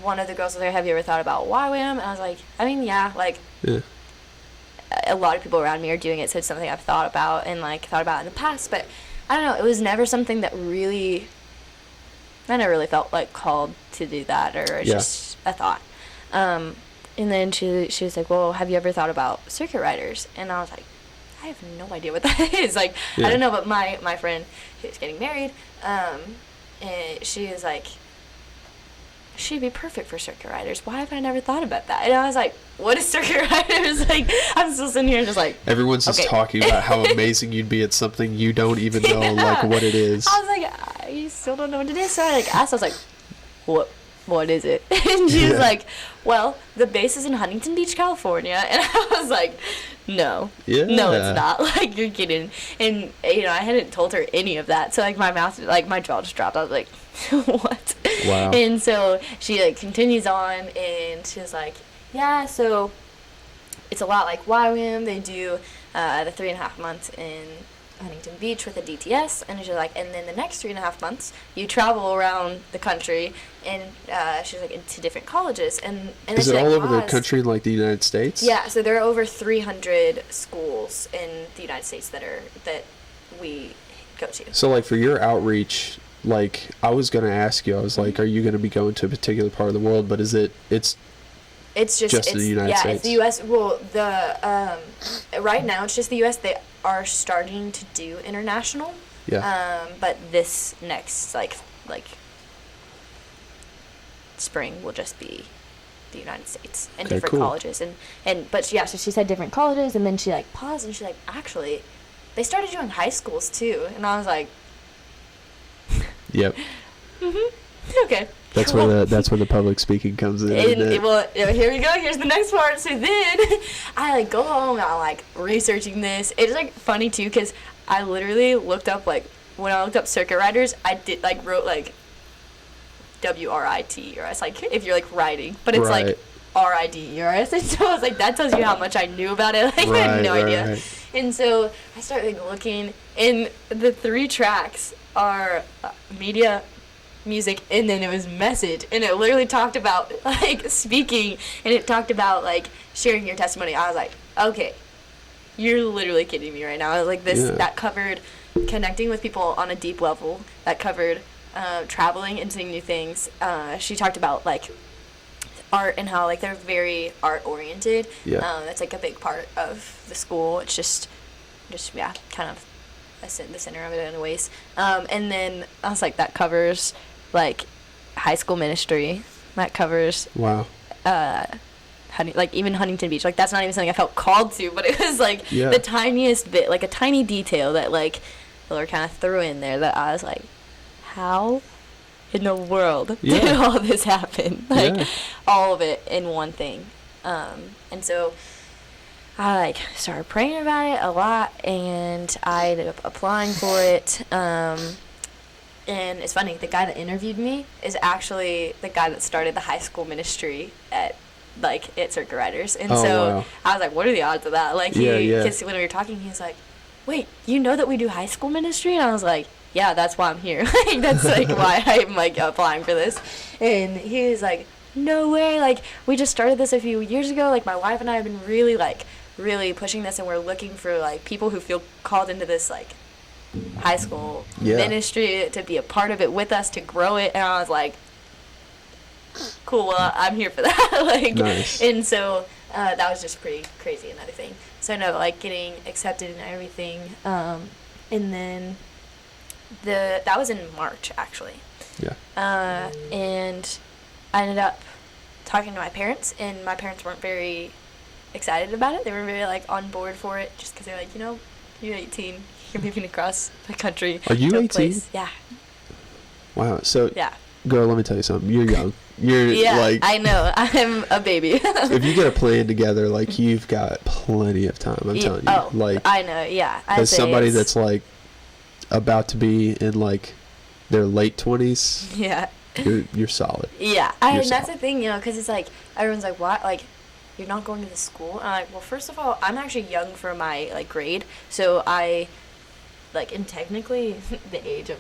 one of the girls was like, have you ever thought about YWAM? And I was like, I mean, yeah, like, a lot of people around me are doing it, so it's something I've thought about and, like, thought about in the past. But I don't know, it was never something that really, I never really felt, like, called to do that, or just a thought. And then she was like, well, have you ever thought about circuit riders? And I was like, I have no idea what that is. Like, I don't know, but my friend who's getting married, and she is like, she'd be perfect for circuit riders. Why have I never thought about that? And I was like, what is circuit riders? Like, I'm still sitting here just like, everyone's just talking about how amazing you'd be at something you don't even know like what it is. I was like, I still don't know what it is. So I like asked, I was like, what is it? And she was like, well, the base is in Huntington Beach, California. And I was like, no, no, it's not. Like, you're kidding. And, I hadn't told her any of that. So, like, my jaw just dropped. I was like, what? Wow. And so she, like, continues on, and she's like, yeah, so it's a lot like YWAM. They do the 3.5 months in Huntington Beach with a DTS, and she's like, and then the next 3.5 months you travel around the country, and she's like, into different colleges, and is it all over the country in like the United States? Yeah, so there are over 300 schools in the United States that we go to. So like for your outreach, like I was gonna ask you, I was like, are you gonna be going to a particular part of the world? But it's just the United States. Yeah, it's the U.S. Well, right now it's just the U.S. They are starting to do international. Yeah. But this next like spring will just be the United States and different colleges but yeah. So she said different colleges, and then she like paused and she's like, actually, they started doing high schools too, and I was like, yep. Okay. That's where the public speaking comes in. Well, here we go. Here's the next part. So then I like go home and I'm like researching this. It's like funny too because I literally looked up like when I looked up circuit riders, I did like wrote like WRIT, or it's like if you're like riding, but it's like RIDERS. And so I was like, that tells you how much I knew about it. Like I had no idea. Right. And so I started like looking, and the 3 tracks are media, music, and then it was message, and it literally talked about like speaking, and it talked about like sharing your testimony. I was like, okay, you're literally kidding me right now. I was like, that covered connecting with people on a deep level, that covered traveling and seeing new things. She talked about like art and how like they're very art oriented. That's like a big part of the school. It's just kind of the center of it in ways. And then I was like, that covers like high school ministry, that covers like even Huntington Beach. Like that's not even something I felt called to, but it was like the tiniest bit, like a tiny detail that like Miller kind of threw in there that I was like, how in the world did all this happen? Like all of it in one thing. And so I like started praying about it a lot, and I ended up applying for it. And it's funny, the guy that interviewed me is actually the guy that started the high school ministry at Circuit Riders. And I was like, what are the odds of that? Like, because when we were talking, he was like, wait, you know that we do high school ministry? And I was like, yeah, that's why I'm here. Like, that's like why I'm like applying for this. And he was like, no way. Like, we just started this a few years ago. Like, my wife and I have been really pushing this, and we're looking for like people who feel called into this like high school ministry to be a part of it with us, to grow it. And I was like, cool, well, I'm here for that. Like, nice. And so that was just pretty crazy, another thing. So no, like getting accepted and everything. And then that was in March actually. And I ended up talking to my parents, and my parents weren't very excited about it. They were very like on board for it, just because they're like, you're 18, you're moving across the country. Are you 18? Place. Yeah. Wow. So girl, let me tell you something. You're young. You're yeah, I know. I'm a baby. If you get a plan together, like, you've got plenty of time. I'm telling you. Oh, like, I know. Yeah. As somebody that's like about to be in like their late 20s. Yeah. You're solid. Yeah. And that's the thing, because it's like everyone's like, what? Like, you're not going to the school? And I'm like, well, first of all, I'm actually young for my like grade, so I like, and technically the age of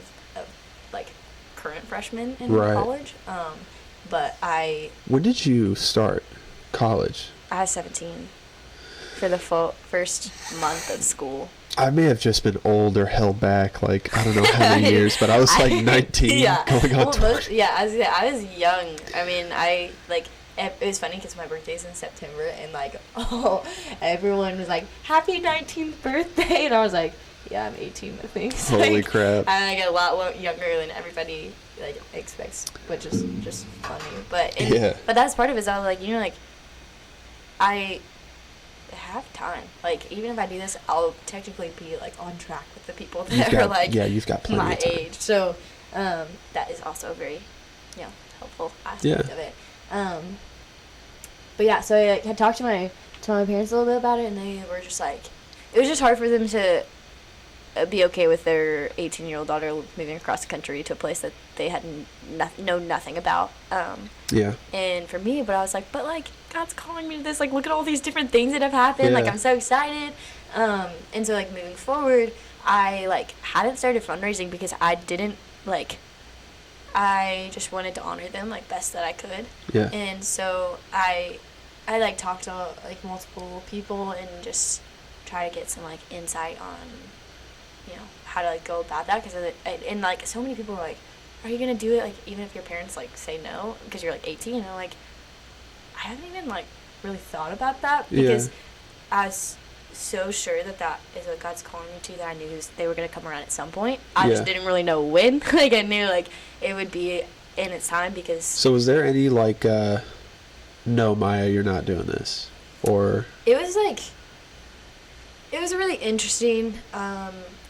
like current freshmen in college. But When did you start college? I was 17 for the first month of school. I may have just been old or held back, like, I don't know how many years, but I was like 19 going on 20. I was young. I mean, it was funny because my birthday's in September, and like, everyone was like, happy 19th birthday, and I was like, yeah, I'm 18, I think. So, holy crap. And I get a lot younger than everybody like expects, which is just funny. But but that's part of it. Is I was like, like, I have time. Like, even if I do this, I'll technically be like on track with the people that are like you've got plenty my of time. age. So that is also a very helpful aspect of it. But yeah, so I had talked to my parents a little bit about it, and they were just like, it was just hard for them to be okay with their 18-year-old daughter moving across the country to a place that they had know nothing about. And for me, but I was like, but like, God's calling me to this. Like, look at all these different things that have happened. Like, I'm so excited. And so like moving forward, I like hadn't started fundraising because I didn't like. I just wanted to honor them like best that I could. Yeah. And so I like talked to like multiple people and just try to get some like insight on how to like go about that, because and like so many people were like, are you gonna do it like even if your parents like say no because you're like 18? And I'm like, I haven't even like really thought about that, because I was so sure that is what God's calling me to, that I knew they were gonna come around at some point. I just didn't really know when. Like, I knew like it would be in its time, because. So was there any like no, Mya, you're not doing this, or it was really interesting.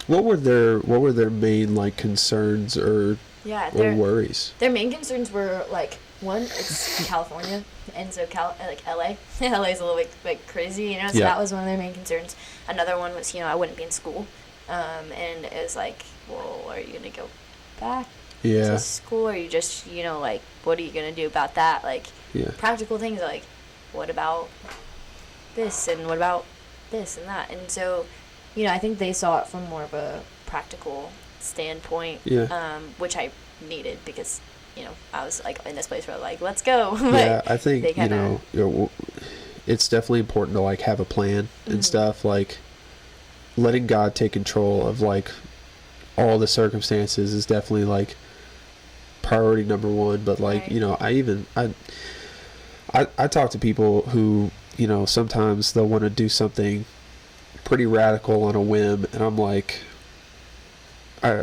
What were their main like concerns or worries? Their main concerns were like, one, it's California, and so like LA. LA is a little bit like crazy, so that was one of their main concerns. Another one was, I wouldn't be in school, and it was like, well, are you gonna go back to school, or are you just like, what are you gonna do about that? Like, practical things like, what about this, and what about this and that? And so I think they saw it from more of a practical standpoint, which I needed, because I was like in this place where like, let's go. I think it's definitely important to like have a plan and stuff, like letting God take control of like all the circumstances is definitely like priority number one. But like I talk to people who sometimes they'll want to do something pretty radical on a whim, and I'm like, what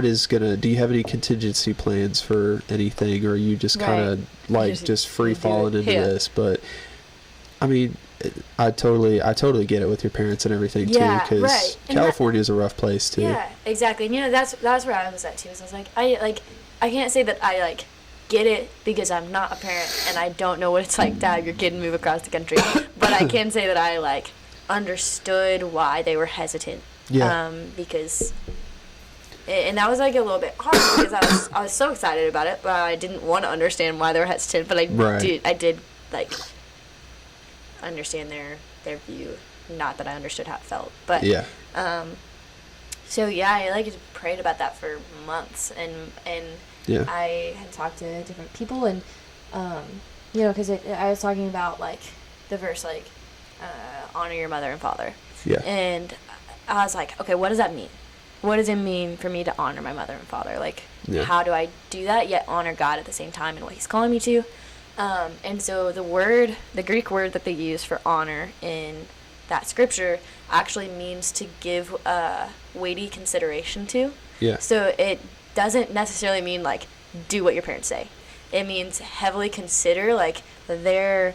is gonna, do you have any contingency plans for anything, or are you just kind of like just free falling into this? But I mean, I totally get it with your parents and everything too, because California is a rough place too. Yeah, exactly. And that's where I was at too. So I was like, I can't say that I like get it, because I'm not a parent and I don't know what it's like to have your kid move across the country. But I can say that I like understood why they were hesitant. Because, and that was like a little bit hard, because I was so excited about it, but I didn't want to understand why they were hesitant. But I did like understand their view. Not that I understood how it felt, but so I like prayed about that for months, and I had talked to different people, and because I was talking about like the verse like honor your mother and father, and I was like, okay, what does that mean? What does it mean for me to honor my mother and father? Like, how do I do that yet honor God at the same time and what He's calling me to? And so the Greek word that they use for honor in that scripture actually means to give weighty consideration to. So it doesn't necessarily mean like do what your parents say. It means heavily consider like their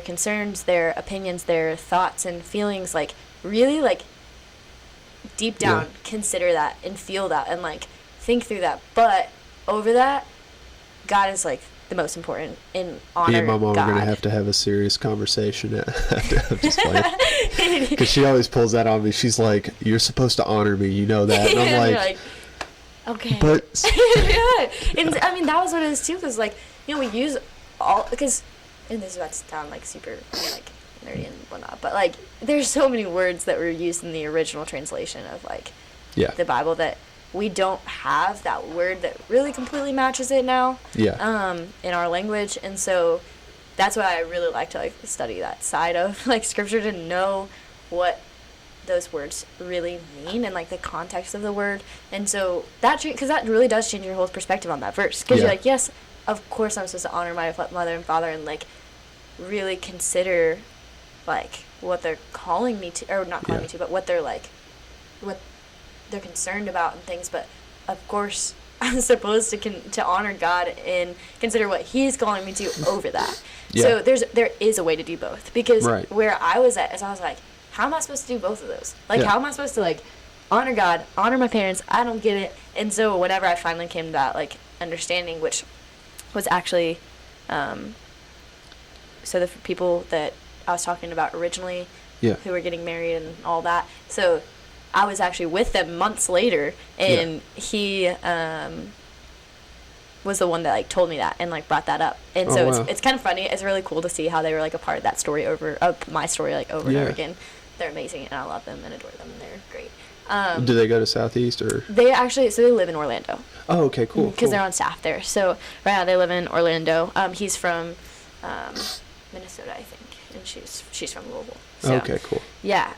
concerns, their opinions, their thoughts and feelings, like really like deep down consider that and feel that, and like think through that. But over that, God is like the most important, in honor. Me and my mom God. are going to have a serious conversation. I'm just playing. Because she always pulls that on me. She's like, "You're supposed to honor me, you know that." And I'm like, okay. But yeah. And I mean, that was what it is too. Because like, you know, we use all, because, and this is about to sound like super like nerdy and whatnot, but like, there's so many words that were used in the original translation of like the Bible that we don't have that word that really completely matches it now. In our language. And so that's why I really like to like study that side of like scripture, to know what those words really mean and like the context of the word. And so that, because that really does change your whole perspective on that verse, because you're like, yes, of course I'm supposed to honor my mother and father, and like really consider like what they're calling me to, or not calling me to, but what they're like, what they're concerned about and things. But of course I'm supposed to honor God and consider what He's calling me to over that. So there is a way to do both, because where I was at is I was like, how am I supposed to do both of those? Like, how am I supposed to like honor God, honor my parents? I don't get it. And so whenever I finally came to that like understanding, which was actually so the people that I was talking about originally, who were getting married and all that, so I was actually with them months later, and he was the one that like told me that and like brought that up. And so it's kind of funny. It's really cool to see how they were like a part of that story of my story like over and over again. They're amazing, and I love them and adore them, and they're great. Do they go to Southeast, or? They actually, so they live in Orlando. Oh, okay, cool. Because they're on staff there. So right now they live in Orlando. He's from Minnesota, I think, and she's from Louisville. So, okay, cool. Yeah.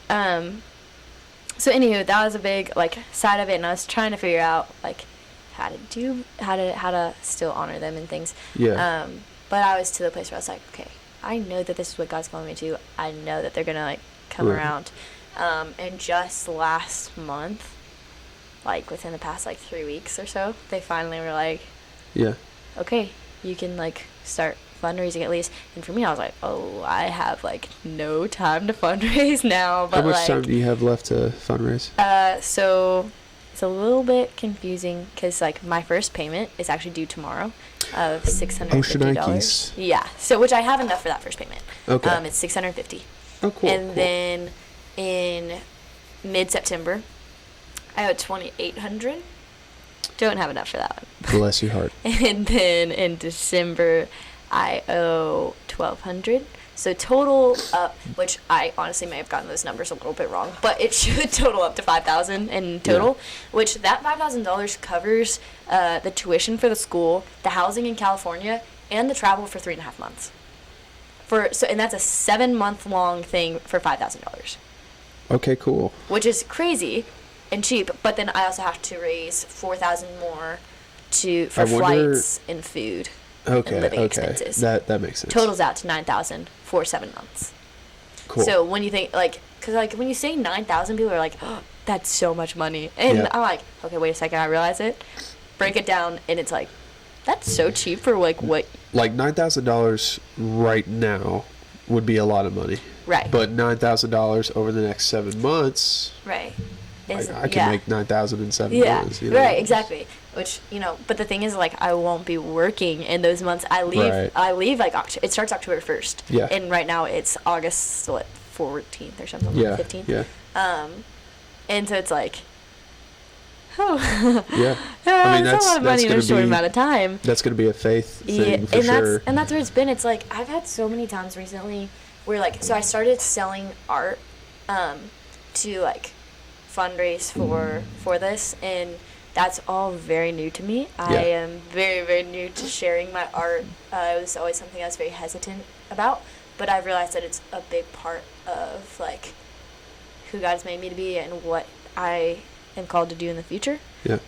So anywho, that was a big like side of it, and I was trying to figure out like how to still honor them and things. Yeah. But I was to the place where I was like, okay, I know that this is what God's calling me to. I know that they're gonna like come around. And just last month, like within the past like 3 weeks or so, they finally were like, okay, you can like start fundraising at least. And for me, I was like, oh, I have like no time to fundraise now. But how much time do you have left to fundraise? So it's a little bit confusing, because like my first payment is actually due tomorrow of $650. Yeah, so which I have enough for that first payment. Okay. It's $650. Oh, cool. And then in mid-September, I owe $2,800. Don't have enough for that one. Bless your heart. And then in December, I owe $1,200. So total up, which I honestly may have gotten those numbers a little bit wrong, but it should total up to $5,000 in total, which that $5,000 covers the tuition for the school, the housing in California, and the travel for 3.5 months. And that's a 7-month long thing for $5,000. Okay, cool. Which is crazy and cheap, but then I also have to raise $4,000 more for flights and food. Okay, and living expenses. That makes sense. Totals out to $9,000 for 7 months. Cool. So when you think like, because like when you say 9,000, people are like, oh, that's so much money, and I'm like, okay, wait a second, I realize it. Break it down, and it's like, that's so cheap for like what. Like $9,000 right now would be a lot of money. Right. But $9,000 over the next 7 months. Right. I can make $9,000 in 7 months. You know? Right, exactly. Which, you know, but the thing is, like, I won't be working in those months. I leave like it starts October 1st. Yeah. And right now it's August 14th or something. Yeah. Like 15th. Yeah. And so it's like, yeah. I mean, that's a lot of money in a short amount of time. That's going to be a faith thing for sure. And that's where it's been. It's like, I've had so many times recently where, like, so I started selling art to, like, fundraise for this, and that's all very new to me. I am very, very new to sharing my art. It was always something I was very hesitant about, but I've realized that it's a big part of, like, who God's made me to be and what I am called to do in the future. Yeah.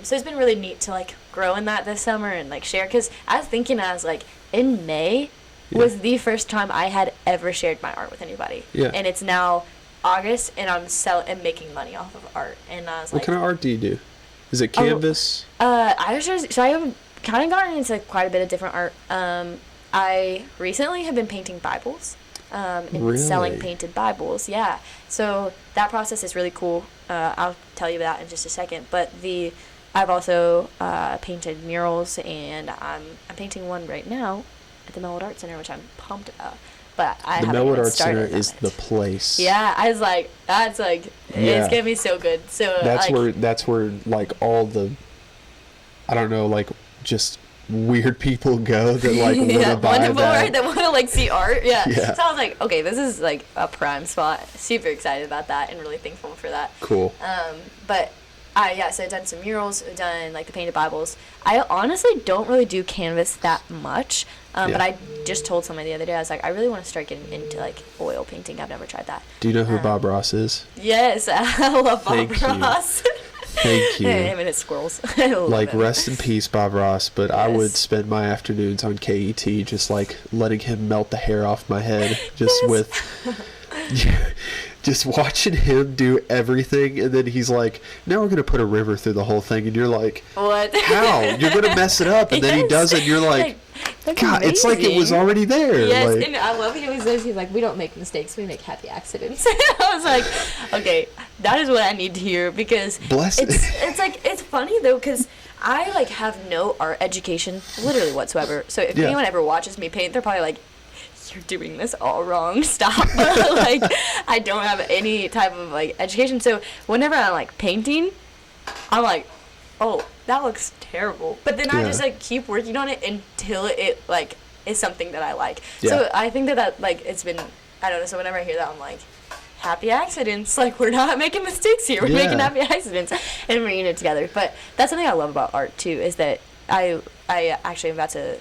So it's been really neat to like grow in that this summer and like share, because I was thinking, I was like, in May was the first time I had ever shared my art with anybody. Yeah. And it's now August, and I'm making money off of art. And I was like, what kind of art do you do? Is it canvas? I have kind of gotten into quite a bit of different art. I recently have been painting Bibles. And selling painted Bibles, So that process is really cool. I'll tell you that in just a second. But the I've also painted murals, and I'm painting one right now at the Melwood Art Center, which I'm pumped about. But I The haven't Melwood even Art Center started on is it. the place. Yeah, I was like, that's like, Yeah. it's gonna be so good. So That's where like all the, I don't know, like just weird people go that like want to buy that. That want to like see art. Yeah. Yeah. So I was like, okay, this is like a prime spot. Super excited about that and really thankful for that. Cool. But so I've done some murals, I've done like the painted Bibles. I honestly don't really do canvas that much. But I just told somebody the other day, I was like, I really want to start getting into like oil painting. I've never tried that. Do you know who Bob Ross is? Yes, I love Bob Ross. Thank you. Him and his squirrels. I love Like, him. rest in peace, Bob Ross. But I would Yes. spend my afternoons on KET just like letting him melt the hair off my head, just with, just watching him do everything. And then he's like, now we're gonna put a river through the whole thing, and you're like, what? How? You're gonna mess it up. And then he does it, and you're like, that's God, it's like it was amazing. already there. Yes, Like, and I love he always says, he's like, we don't make mistakes, we make happy accidents. I was like, okay, that is what I need to hear, because Bless it. it's like, it's funny though, because I like have no art education literally whatsoever. So if anyone ever watches me paint, they're probably like, you're doing this all wrong, stop. Like, I don't have any type of like education. So whenever I'm like painting, I'm like, oh, that looks terrible. But then I just like keep working on it until it like is something that I like. Yeah. So I think that like it's been, I don't know, so whenever I hear that, I'm like, happy accidents. Like, we're not making mistakes here. We're making happy accidents and bringing it together. But that's something I love about art too, is that I actually am about to,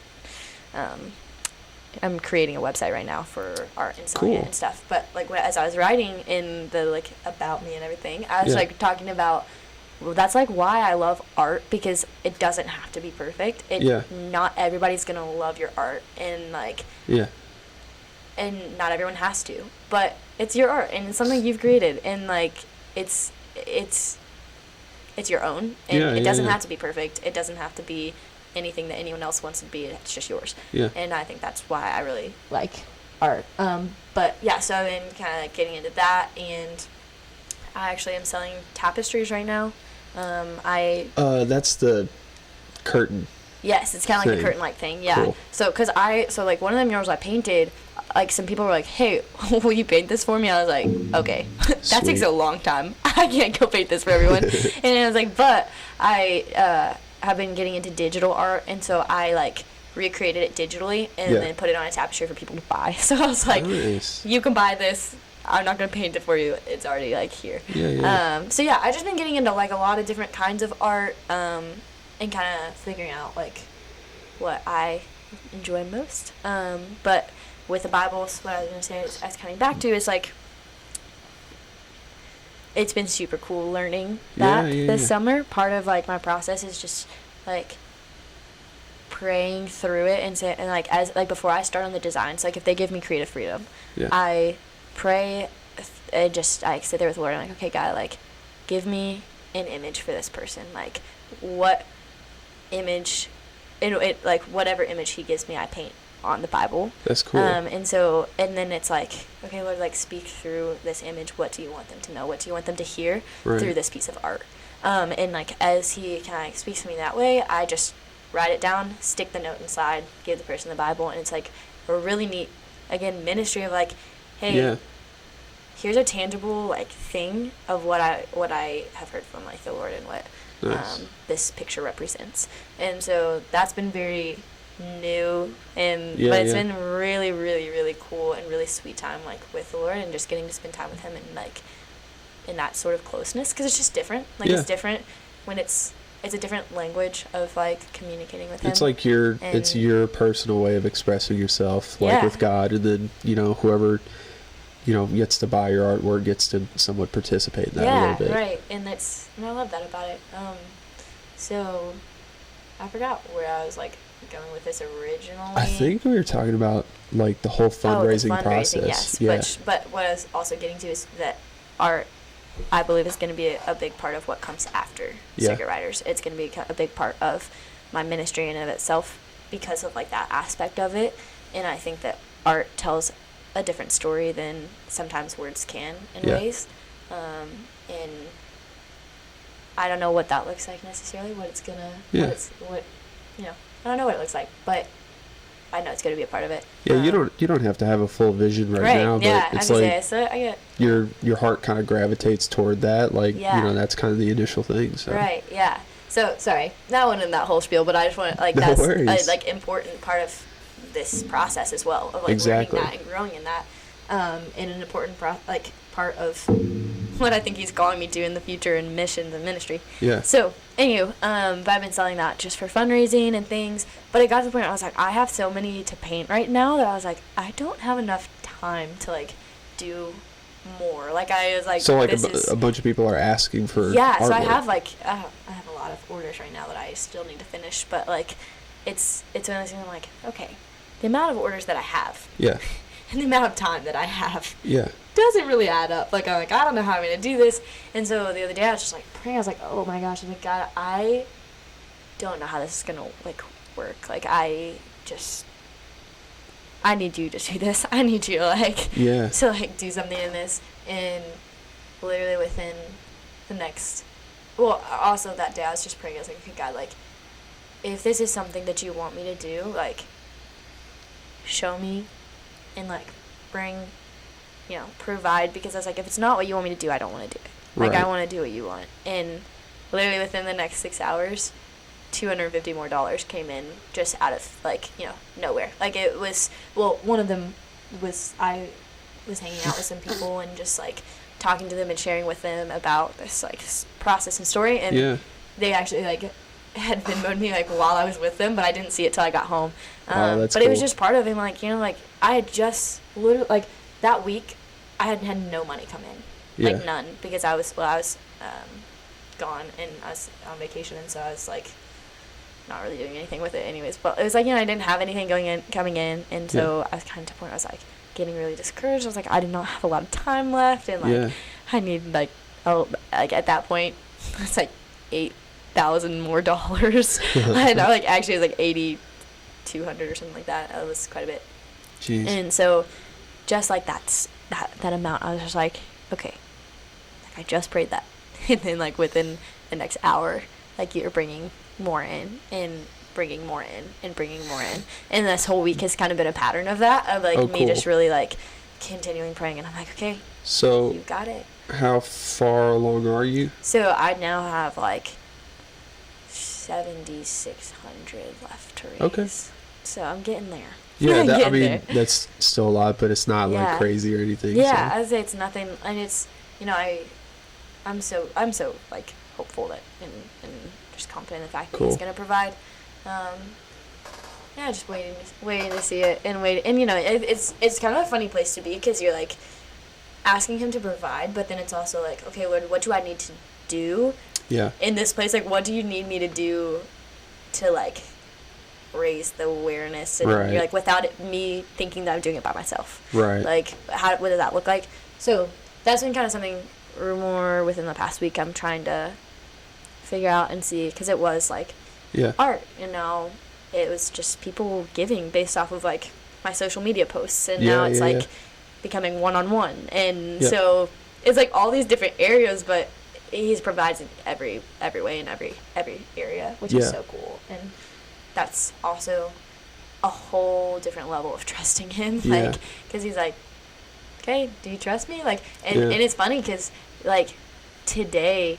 I'm creating a website right now for art and selling it and stuff. But like as I was writing in the like about me and everything, I was like talking about, well, that's like why I love art, because it doesn't have to be perfect. Not everybody's gonna love your art, and like and not everyone has to, but it's your art and it's something you've created, and like it's your own, and it doesn't have to be perfect. It doesn't have to be anything that anyone else wants to be. It's just yours. And I think that's why I really like art. But yeah, so I've been kind of like getting into that, and I actually am selling tapestries right now. That's the curtain. Yes, it's kind of like a curtain-like thing. Yeah. Cool. So like one of the murals I painted, like some people were like, "Hey, will you paint this for me?" I was like, "Okay." That takes a long time. I can't go paint this for everyone. And I was like, but I have been getting into digital art, and so I like recreated it digitally and then put it on a tapestry for people to buy. So I was like, you can buy this. I'm not gonna paint it for you. It's already like here. So yeah, I've just been getting into like a lot of different kinds of art, and kind of figuring out like what I enjoy most. But with the Bibles, what I was gonna say is, I was coming back to, is like, it's been super cool learning that this summer. Part of like my process is just like praying through it and like as like before I start on the designs, like if they give me creative freedom, I pray and just I sit there with the Lord and I'm like, okay, God, like give me an image for this person, like what image, like whatever image He gives me, I paint on the Bible. That's cool. And then it's like, okay, Lord, like speak through this image. What do you want them to know? What do you want them to hear through this piece of art? And like as He kind of speaks to me that way, I just write it down, stick the note inside, give the person the Bible, and it's like a really neat, again, ministry of like, hey, here's a tangible like thing of what I have heard from like the Lord and what this picture represents. And so that's been very new, and but it's been really, really, really cool and really sweet time like with the Lord, and just getting to spend time with Him and like in that sort of closeness, because it's just different. Like it's different when it's a different language of like communicating with Him. It's like it's your personal way of expressing yourself, like with God, and then whoever gets to buy your artwork gets to somewhat participate in that a little bit. Right. And I love that about it. So I forgot where I was like going with this originally. I think we were talking about like the whole fundraising process. Yes. But what I was also getting to is that art, I believe, is going to be a big part of what comes after Circuit Riders. It's going to be a big part of my ministry in and of itself because of like that aspect of it. And I think that art tells a different story than sometimes words can in ways. And I don't know what that looks like necessarily, what it's gonna, Yeah. I don't know what it looks like, but I know it's gonna be a part of it. Yeah, you don't have to have a full vision right now, but yeah, it's I like say, so I get your heart kind of gravitates toward that, like Yeah. that's kind of the initial thing. So. Right, yeah. So sorry, that one in that whole spiel, but I just want like No that's worries. a like important part of this process as well of like Exactly. learning that and growing in that, and an important part of what I think he's calling me to in the future in missions and ministry. Yeah. So anywho, but I've been selling that just for fundraising and things. But it got to the point where I was like, I have so many to paint right now that I was like, I don't have enough time to like do more. Like I was like, So like this a bunch of people are asking for yeah. So I artwork. have like I have a lot of orders right now that I still need to finish. But like, it's one of those things. I'm like, okay, the amount of orders that I have Yeah. and the amount of time that I have Yeah. doesn't really add up. Like, I'm like, I don't know how I'm going to do this. And so the other day I was just like praying. I was like, oh my gosh. I'm like, God, I don't know how this is going to like work. Like, I need you to do this. I need you to like, Yeah. to like do something in this. And literally within the next, well, also that day I was just praying. I was like, okay, God, like, if this is something that you want me to do, like, show me and like bring, provide, because I was like, if it's not what you want me to do, I don't want to do it. Like, Right. I want to do what you want. And literally within the next 6 hours, $250 more came in just out of like, nowhere. Like, it was, well, one of them was, I was hanging out with some people and just like talking to them and sharing with them about this like process and story, and Yeah. they actually like had Venmo'd me like while I was with them, but I didn't see it till I got home. Wow, that's but it was cool. just part of him, like, like I had just literally like that week I had no money come in, Yeah. like none, because I was gone and I was on vacation, and so I was like not really doing anything with it anyways. But it was like, I didn't have anything coming in, and so I was kind of to the point where I was like getting really discouraged. I was like, I do not have a lot of time left, and like Yeah. I need like at that point it's like $8,000 more. And I like actually it was like 8,200 or something like that. It was quite a bit. Jeez. And so just like that amount, I was just like, okay, like I just prayed that, and then like within the next hour, like you're bringing more in and bringing more in and bringing more in, and this whole week has kind of been a pattern of that, of like me cool. just really like continuing praying, and I'm like, okay, So you got it. how far along are you? So I now have like 7,600 left to raise. Okay. So I'm getting there. Yeah, I'm I getting mean there. that's still a lot, but it's not Yeah. like crazy or anything. Yeah, so. I'd say it's nothing, and it's, I'm so like hopeful that and just confident in the fact that Cool. he's gonna provide. Yeah, just waiting to see it, and it's kind of a funny place to be, because you're like asking him to provide, but then it's also like, okay, what do I need to do Yeah. in this place? Like, what do you need me to do to like raise the awareness, and Right. you're like, without me thinking that I'm doing it by myself. Right. Like, what does that look like? So that's been kind of something more within the past week I'm trying to figure out and see, because it was like Yeah. art, it was just people giving based off of like my social media posts, and now it's like becoming one-on-one, and so it's like all these different areas, but he provides in every way in every area, which is so cool. And that's also a whole different level of trusting him, like, because he's like, okay, do you trust me? Like, and it's funny because like today,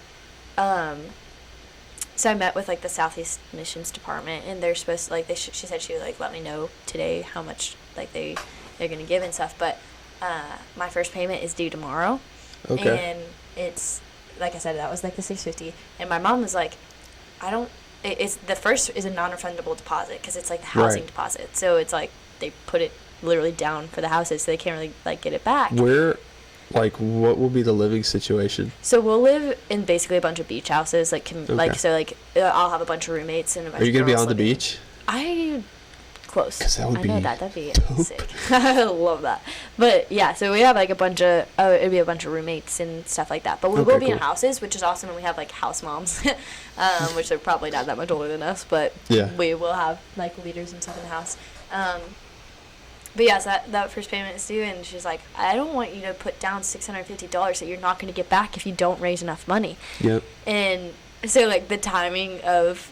so I met with like the Southeast Missions Department, and they're supposed to like she said she would like let me know today how much like they're gonna give and stuff, but my first payment is due tomorrow. Okay. And it's like I said, that was like the $650, and my mom was like, it's the first is a non-refundable deposit, because it's like the housing deposit, so it's like they put it literally down for the houses, so they can't really like get it back. Where, like, what will be the living situation? So we'll live in basically a bunch of beach houses, like I'll have a bunch of roommates and a bunch Are you gonna of be girls on the living. beach? Close. 'Cause that would be that'd be dope. sick. I love that. But yeah, so we have like it'd be a bunch of roommates and stuff like that. But we will be in houses, which is awesome, and we have like house moms, which they're probably not that much older than us, but we will have like leaders and stuff in the house. But yeah, so that first payment is due, and she's like, I don't want you to put down $650 that you're not going to get back if you don't raise enough money. Yep. And so like the timing of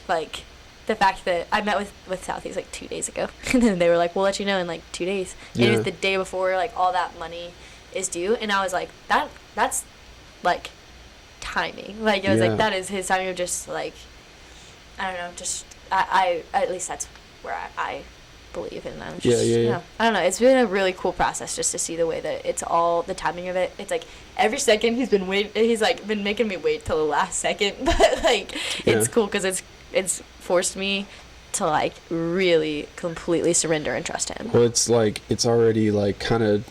like the fact that I met with Southeast like 2 days ago, and then they were like, we'll let you know in like 2 days. And it was the day before like all that money is due, and I was like, that's like timing. Like it was like that is his timing of just like, I don't know, just I at least that's where I believe in them. Just, you know, I don't know. It's been a really cool process just to see the way that it's all the timing of it. It's like every second he's been making me wait till the last second, but like it's cool because it's forced me to like really completely surrender and trust him. Well, it's like it's already like kind of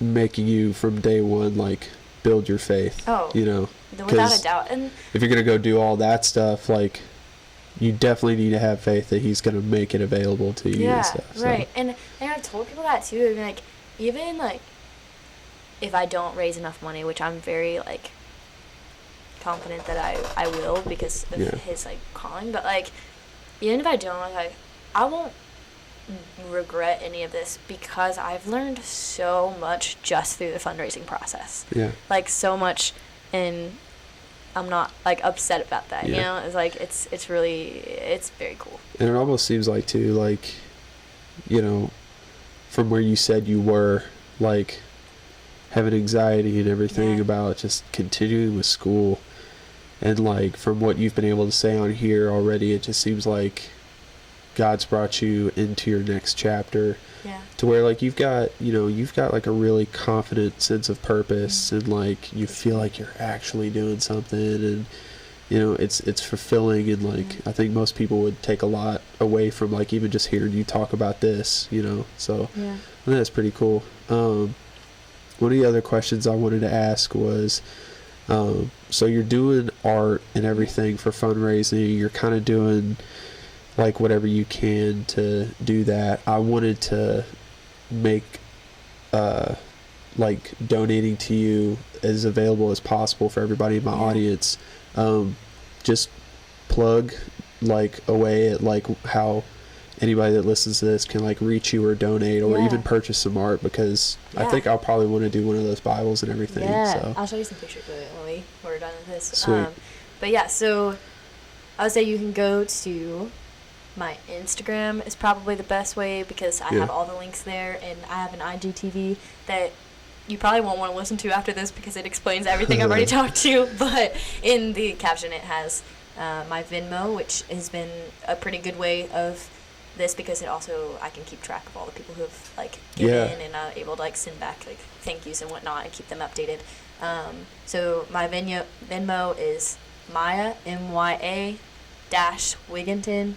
making you from day one like build your faith. Oh, you know, without a doubt. And if you're gonna go do all that stuff, like you definitely need to have faith that he's gonna make it available to you. Yeah, and stuff, so. Right. And I've told people that too. I mean, like even like if I don't raise enough money, which I'm very like confident that I will because of his like calling, but like even if I don't, like I won't regret any of this because I've learned so much just through the fundraising process. Yeah. Like so much, and I'm not like upset about that. You know, it's like it's very cool. And it almost seems like too, like, you know, from where you said you were like having anxiety and everything about just continuing with school, and like from what you've been able to say on here already, it just seems like God's brought you into your next chapter to where like you've got like a really confident sense of purpose, and like you feel like you're actually doing something, and you know it's fulfilling, and like I think most people would take a lot away from like even just hearing you talk about this, you know, so I think that's pretty cool. One of the other questions I wanted to ask was, so you're doing art and everything for fundraising, you're kind of doing like whatever you can to do that. I wanted to make like donating to you as available as possible for everybody in my audience. Just plug like away at like how anybody that listens to this can like reach you or donate or even purchase some art, because I think I'll probably want to do one of those Bibles and everything. So I'll show you some pictures of it when we're done with this. Sweet. But yeah, so I would say you can go to my Instagram is probably the best way because I have all the links there, and I have an IGTV that you probably won't want to listen to after this because it explains everything I've already talked to, but in the caption it has my Venmo, which has been a pretty good way of this because it also, I can keep track of all the people who have like given and I'm able to like send back like thank yous and whatnot and keep them updated. So my Venmo is Mya, Mya Wigginton, Wigginton,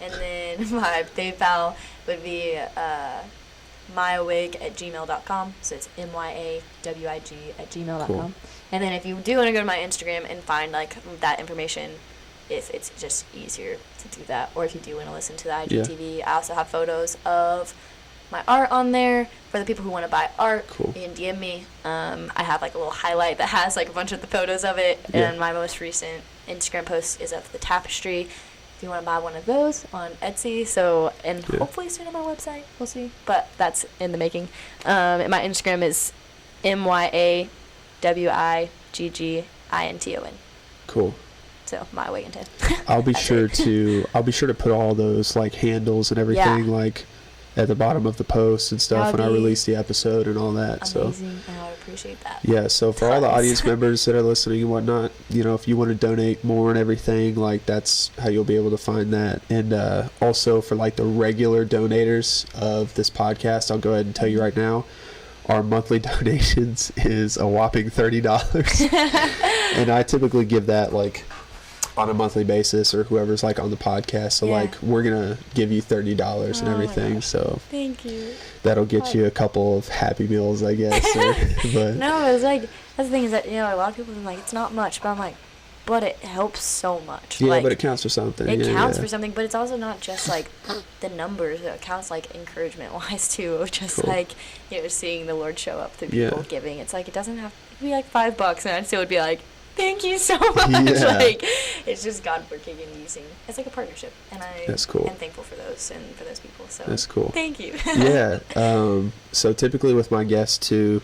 and then my PayPal would be myawig@gmail.com. So it's myawig@gmail.com. Cool. And then if you do want to go to my Instagram and find like that information, if it's just easier to do that, or if you do want to listen to the IGTV, I also have photos of my art on there for the people who want to buy art. Cool. You can DM me. I have like a little highlight that has like a bunch of the photos of it, and my most recent Instagram post is of the tapestry. If you want to buy one of those on Etsy, and hopefully soon on my website, we'll see, but that's in the making. And my Instagram is MyAWigginton. Cool. So Mya Wigginton. I'll be sure to put all those like handles and everything like at the bottom of the post and stuff when I release the episode and all that. Amazing. I would appreciate that. Yeah, so for all the audience members that are listening and whatnot, you know, if you want to donate more and everything, like that's how you'll be able to find that. And also for like the regular donators of this podcast, I'll go ahead and tell you right now, our monthly donations is a whopping $30. And I typically give that like on a monthly basis, or whoever's like on the podcast, so like we're gonna give you $30 and everything. So thank you. That'll get you a couple of Happy Meals, I guess. But no, it's like that's the thing is that, you know, a lot of people are like, it's not much, but I'm like, but it helps so much. Yeah, like, but it counts for something. It counts for something, but it's also not just like the numbers. It counts like encouragement wise too, of just like, you know, seeing the Lord show up through people giving. It's like it doesn't have to be like $5, and I still would be like, thank you so much. Like, it's just God working and using. It's like a partnership, and that's cool. I'm thankful for those and for those people. So that's cool. Thank you. So typically with my guests too,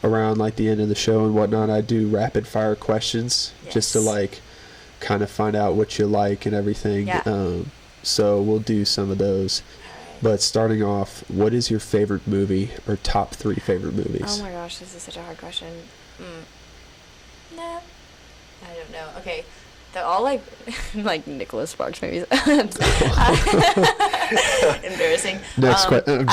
around like the end of the show and whatnot, I do rapid fire questions just to Yes. like kind of find out what you like and everything. Yeah. So we'll do some of those. But starting off, what is your favorite movie or top 3 favorite movies? Oh my gosh, this is such a hard question. Nah, I don't know. Okay, they're all like like Nicholas Sparks movies. Embarrassing. Next question.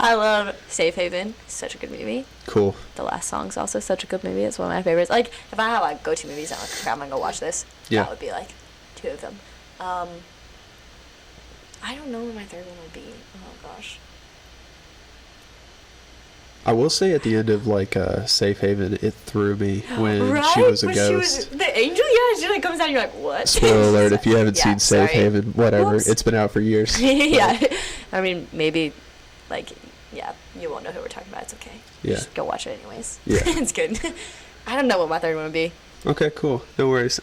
I love Safe Haven. Such a good movie. Cool. The Last Song's also such a good movie. It's one of my favorites. Like, if I have like go-to movies, I'm like, okay, I'm gonna go watch this. Yeah. That would be like 2 of them. I don't know what my third one would be. Oh gosh. I will say at the end of like Safe Haven, it threw me when Right? she was a When ghost. the angel, yeah, she like comes out and you're like, what? Spoiler alert, if you haven't Yeah, seen Safe sorry. Haven, whatever. Whoops. It's been out for years. Yeah. I mean, maybe, like, yeah, you won't know who we're talking about. It's okay. Yeah. Just go watch it anyways. Yeah. It's good. I don't know what my third one would be. Okay, cool. No worries.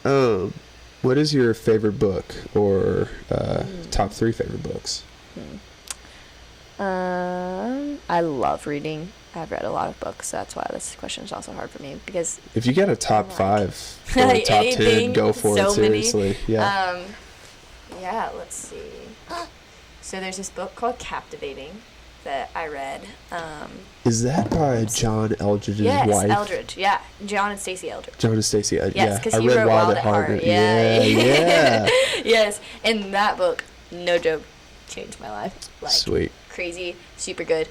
What is your favorite book or top 3 favorite books? I love reading. I've read a lot of books, so that's why this question is also hard for me because If you get a top like 5 or a like top 10, anything, go for so it, seriously. many. Yeah. Yeah, let's see. So there's this book called Captivating that I read. Is that by John Eldridge's Yes, wife? Eldridge. Yeah, John and Stacy Eldridge. John and Stacy. Yes, Yeah, because I he read wrote Wild at Heart. Yeah, Yeah. Yes, and that book, no joke, changed my life. Like, Sweet. crazy, super good.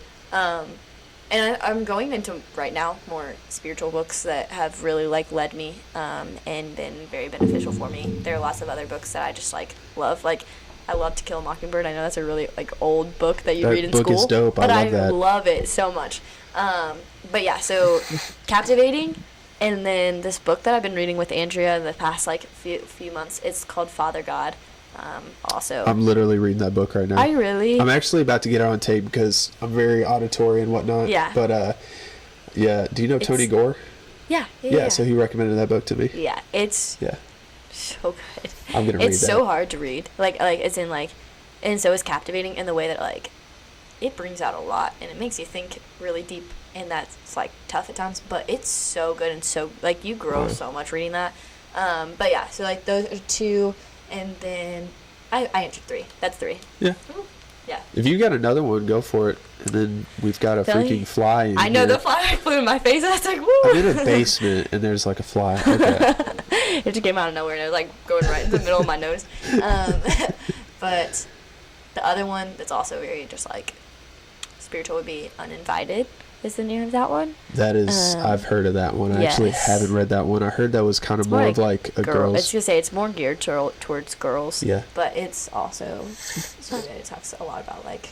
And I'm going into right now more spiritual books that have really like led me and been very beneficial for me. There are lots of other books that I just like love. Like I love To Kill a Mockingbird. I know that's a really like old book that you That read in book school. is dope. I But love that. love it so much. But yeah, so Captivating, and then this book that I've been reading with Andrea in the past like few months. It's called Father God. Also, I'm literally reading that book right now. I really. I'm actually about to get it on tape because I'm very auditory and whatnot. Yeah. But yeah. Do you know Tony Gore? Yeah. Yeah. So he recommended that book to me. Yeah, it's Yeah. so good. I'm gonna read It's that. so hard to read. Like it's in like, and so it's captivating in the way that like, it brings out a lot and it makes you think really deep, and that's like tough at times. But it's so good and so like you grow so much reading that. But yeah, so like those are 2, and then I answered 3. That's 3. Yeah. Yeah. If you got another one, go for it. And then we've got a Really? freaking fly in I know here. the fly flew in my face. I was like, woo. I'm in a basement and there's like a fly. Okay. It just came out of nowhere and it was like going right in the middle of my nose. But the other one that's also very just like spiritual would be Uninvited. Is the name of that one? That is, I've heard of that one. I actually yes. haven't read that one. I heard that was kind of It's more more of like a I was girl's. gonna say it's more geared towards girls. Yeah. But it's also so good. It talks a lot about like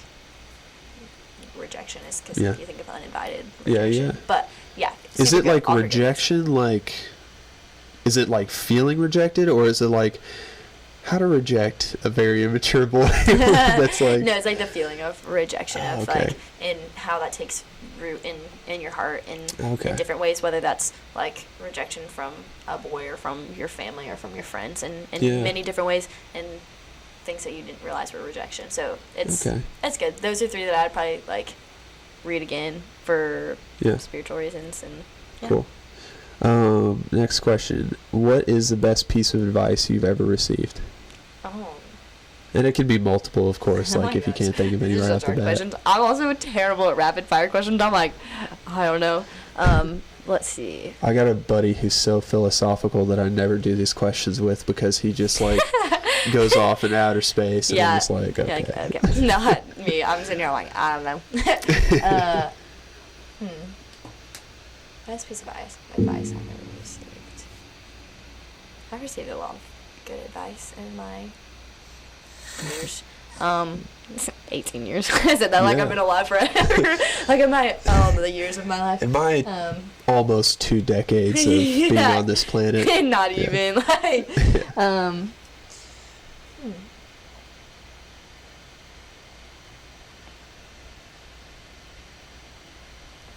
rejection, is because Yeah. if you think of uninvited. Yeah, Rejection. yeah. But yeah. Is super it good. like All forgiveness. rejection? Like, is it like feeling rejected, or is it like how to reject a very immature boy? That's like No, it's like the feeling of rejection of okay. like, and how that takes root in your heart in Okay. different ways, whether that's like rejection from a boy or from your family or from your friends, and in Yeah. many different ways, and things that you didn't realize were rejection. So it's Okay. good. Those are 3 that I'd probably like read again for Yeah. spiritual reasons. And yeah. Cool. Next question. What is the best piece of advice you've ever received? Oh. And it can be multiple, of course, Oh like my if you gosh. can't think of any These right are off the hard bat. questions. I'm also terrible at rapid fire questions. I'm like, I don't know. Let's see. I got a buddy who's so philosophical that I never do these questions with because he just like goes off in outer space and I'm just like, Yeah, okay. okay. Not me. I'm sitting here like, I don't know. Best piece of advice I've ever received. I've received a lot of good advice in my years. 18 years. I said that like Yeah. I've been alive forever. Like in my the years of my life. In my almost 2 decades of being Yeah. on this planet. Not Yeah. even like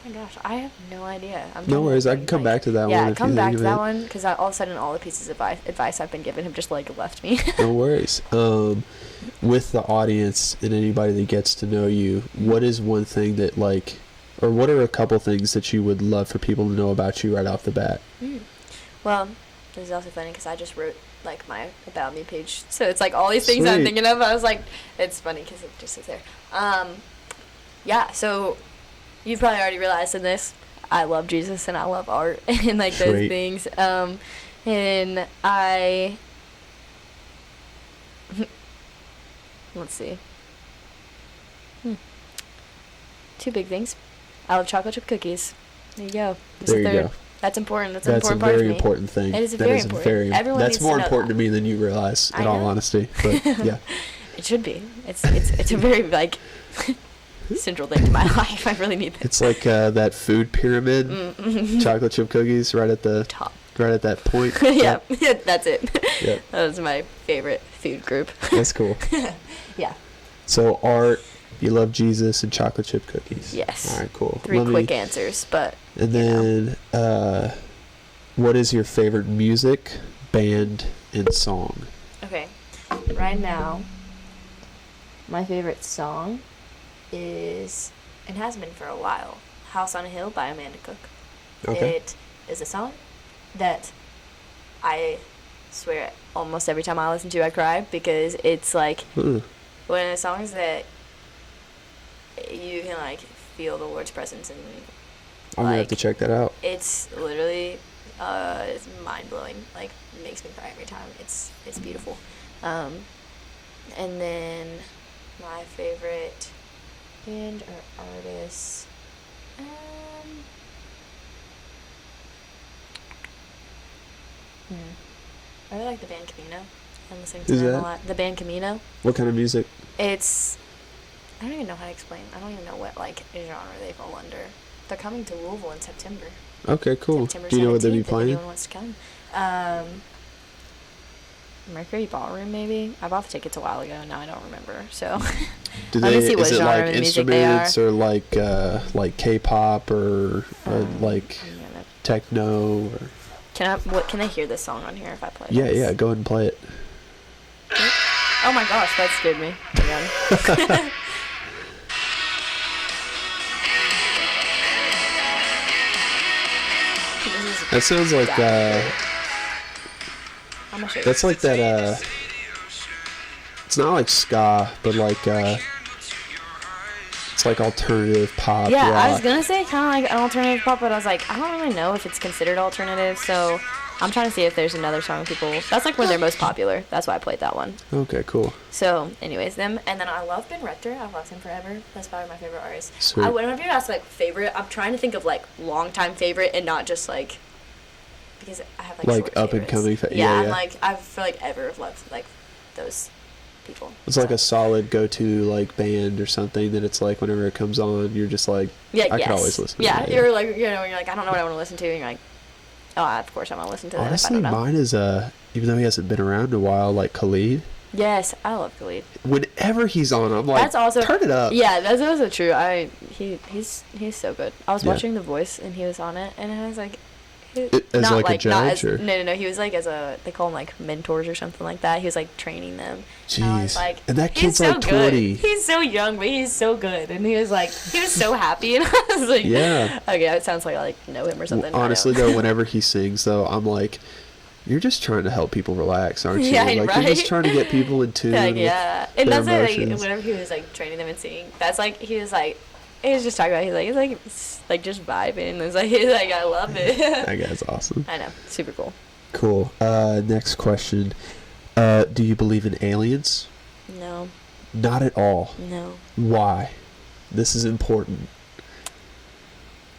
Oh my gosh, I have no idea. No worries, I can come back to that one Yeah, if come you back think to of that it. one because all of a sudden all the pieces of advice I've been given have just like left me. No worries. With the audience and anybody that gets to know you, what is one thing that like or what are a couple things that you would love for people to know about you right off the bat? Well, this is also funny because I just wrote like my About Me page, so it's like all these things I'm Sweet. thinking of. I was like, it's funny because it just sits there. Yeah, so you've probably already realized in this, I love Jesus and I love art and like those Sweet. things. And I let's see. Two big things. I love chocolate chip cookies. There you go. There's There a you third. go. That's important. That's That's an a important part very of me. important thing. It is That very is important. Everyone that's needs more to know important that. to me than you realize, in I all know. honesty. But yeah. It should be. It's a very like central thing to my life. I really need that. It's like that food pyramid, chocolate chip cookies, right at the Top. right at that point. Yeah, that's it. Yep. That was my favorite food group. That's cool. Yeah. So art, you love Jesus, and chocolate chip cookies. Yes. All right, cool. Three quick answers, but And you know. then, what is your favorite music, band, and song? Okay. Right now, my favorite song is, and has been for a while, House on a Hill by Amanda Cook. Okay. It is a song that I swear almost every time I listen to I cry, because it's like Ooh. one of the songs that you can like feel the Lord's presence, and I'm gonna have like, to check that out. it's literally it's mind blowing. Like, it makes me cry every time. It's beautiful. And then my favorite band or artist. I really like the band Camino. I'm listening to Who's them that? a lot. The band Camino. What kind of music? It's, I don't even know how to explain. I don't even know what like genre they fall under. They're coming to Louisville in September. Okay, cool. September Do you know what they'll be 17th, if playing? anyone wants to come. Mercury Ballroom, maybe. I bought the tickets a while ago. Now I don't remember. So Do let me see what is it genre like of music they are. instruments or like K-pop or like yeah, that- techno? Or... Can I hear this song on here if I play Yeah, this? yeah. Go ahead and play it. Oh my gosh, that scared me. Hang on. This is That sounds like I'm gonna show you. that's like that it's not like ska, but like it's like alternative pop Yeah, rock. I was gonna say kind of like an alternative pop, but I was like, I don't really know if it's considered alternative, so I'm trying to see if there's another song people. That's like where they're most popular. That's why I played that one. Okay, cool. So, anyways, them, and then I love Ben Rector. I've loved him forever. That's probably my favorite artist. Sweet. Whenever you ask like favorite, I'm trying to think of like long-time favorite and not just like, because I have like short up and favorites. coming Yeah, yeah, I'm yeah. like I feel like ever loved like those people. It's like a solid go-to like band or something that it's like whenever it comes on, you're just like, Yeah, I yes. could always listen. Yeah, to that. you're like, you know, you're like, I don't know what I want to listen to, and you're like, oh, of course I'm gonna listen to that. If I Honestly, don't know. mine is even though he hasn't been around in a while, like Khalid. Yes, I love Khalid. Whenever he's on, I'm like, That's also turn it up. Yeah, that's also true. He's so good. I was Yeah. watching The Voice and he was on it, and I was like, As not like a not judge, as, or? no. He was like they call him like mentors or something like that. He was like training them. And I was Jeez. like, And that he's kid's so like good. 20. He's so young, but he's so good. And he was so happy, and I was like, Yeah. Okay, it sounds like I like know him or something. I Honestly, don't. though, whenever he sings, though, I'm like, you're just trying to help people relax, aren't you? Yeah, like right? you're just trying to get people in tune. Like, with yeah, and their that's it. Like, emotions. whenever he was like training them and singing, that's like he was just talking about. He's like just vibing. And it's like I love it. That guy's awesome. I know, super cool. Cool. Next question. Do you believe in aliens? No, Not at all. no, Why? This is important.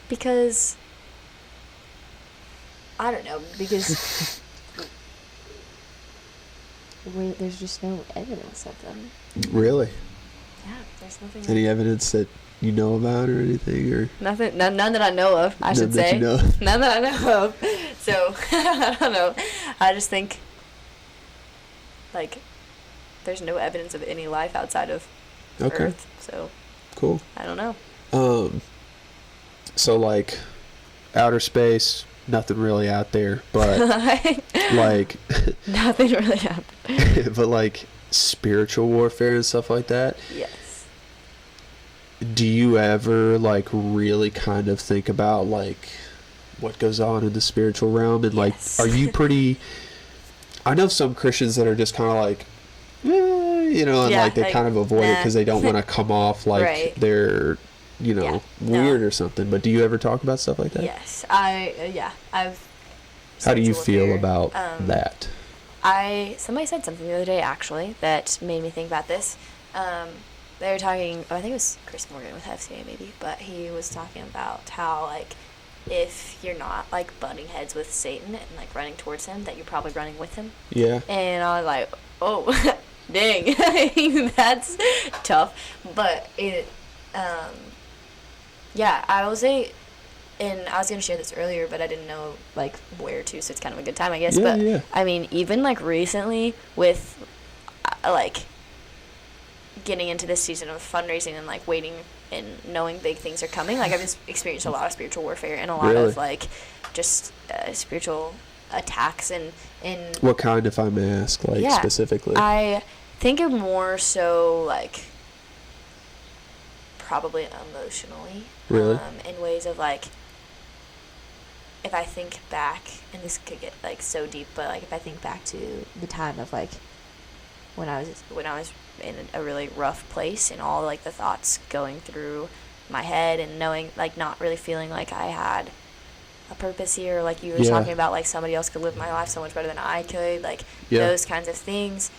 because I don't know. Because there's just no evidence of them. Really? Yeah, there's nothing. Any evidence that you know about or anything, or Nothing. None that I know of. I none should that say. you know? None that I know of. So I don't know. I just think like there's no evidence of any life outside of Okay. Earth. So Cool. I don't know. So like outer space, nothing really out there, but like Nothing really happened. but like spiritual warfare and stuff like that. Yes. do you ever like really kind of think about like what goes on in the spiritual realm, and like are you pretty, I know some Christians that are just kind of like and like they kind of avoid it because they don't want to come off like they're weird or something, but do you ever talk about stuff like that? Yes, I've how do you feel about that? Somebody said something the other day actually that made me think about this. They were talking, I think it was Chris Morgan with FCA maybe, but he was talking about how, like, if you're not, like, butting heads with Satan and, like, running towards him, that you're probably running with him. Yeah. And I was like, oh, dang, that's tough. But it, I will say, and I was going to share this earlier, but I didn't know, like, where to, so it's kind of a good time, I guess. I mean, even, like, recently with, like, getting into this season of fundraising and like waiting and knowing big things are coming, like I've just experienced a lot of spiritual warfare and a lot of like just spiritual attacks and what kind, if I may ask, like specifically? I think of more so like probably emotionally, in ways of like, if I think back, and this could get like so deep, but like if I think back to the time of like when I was in a really rough place and all like the thoughts going through my head and knowing like not really feeling like I had a purpose here, like you were talking about, like somebody else could live my life so much better than I could, like those kinds of things.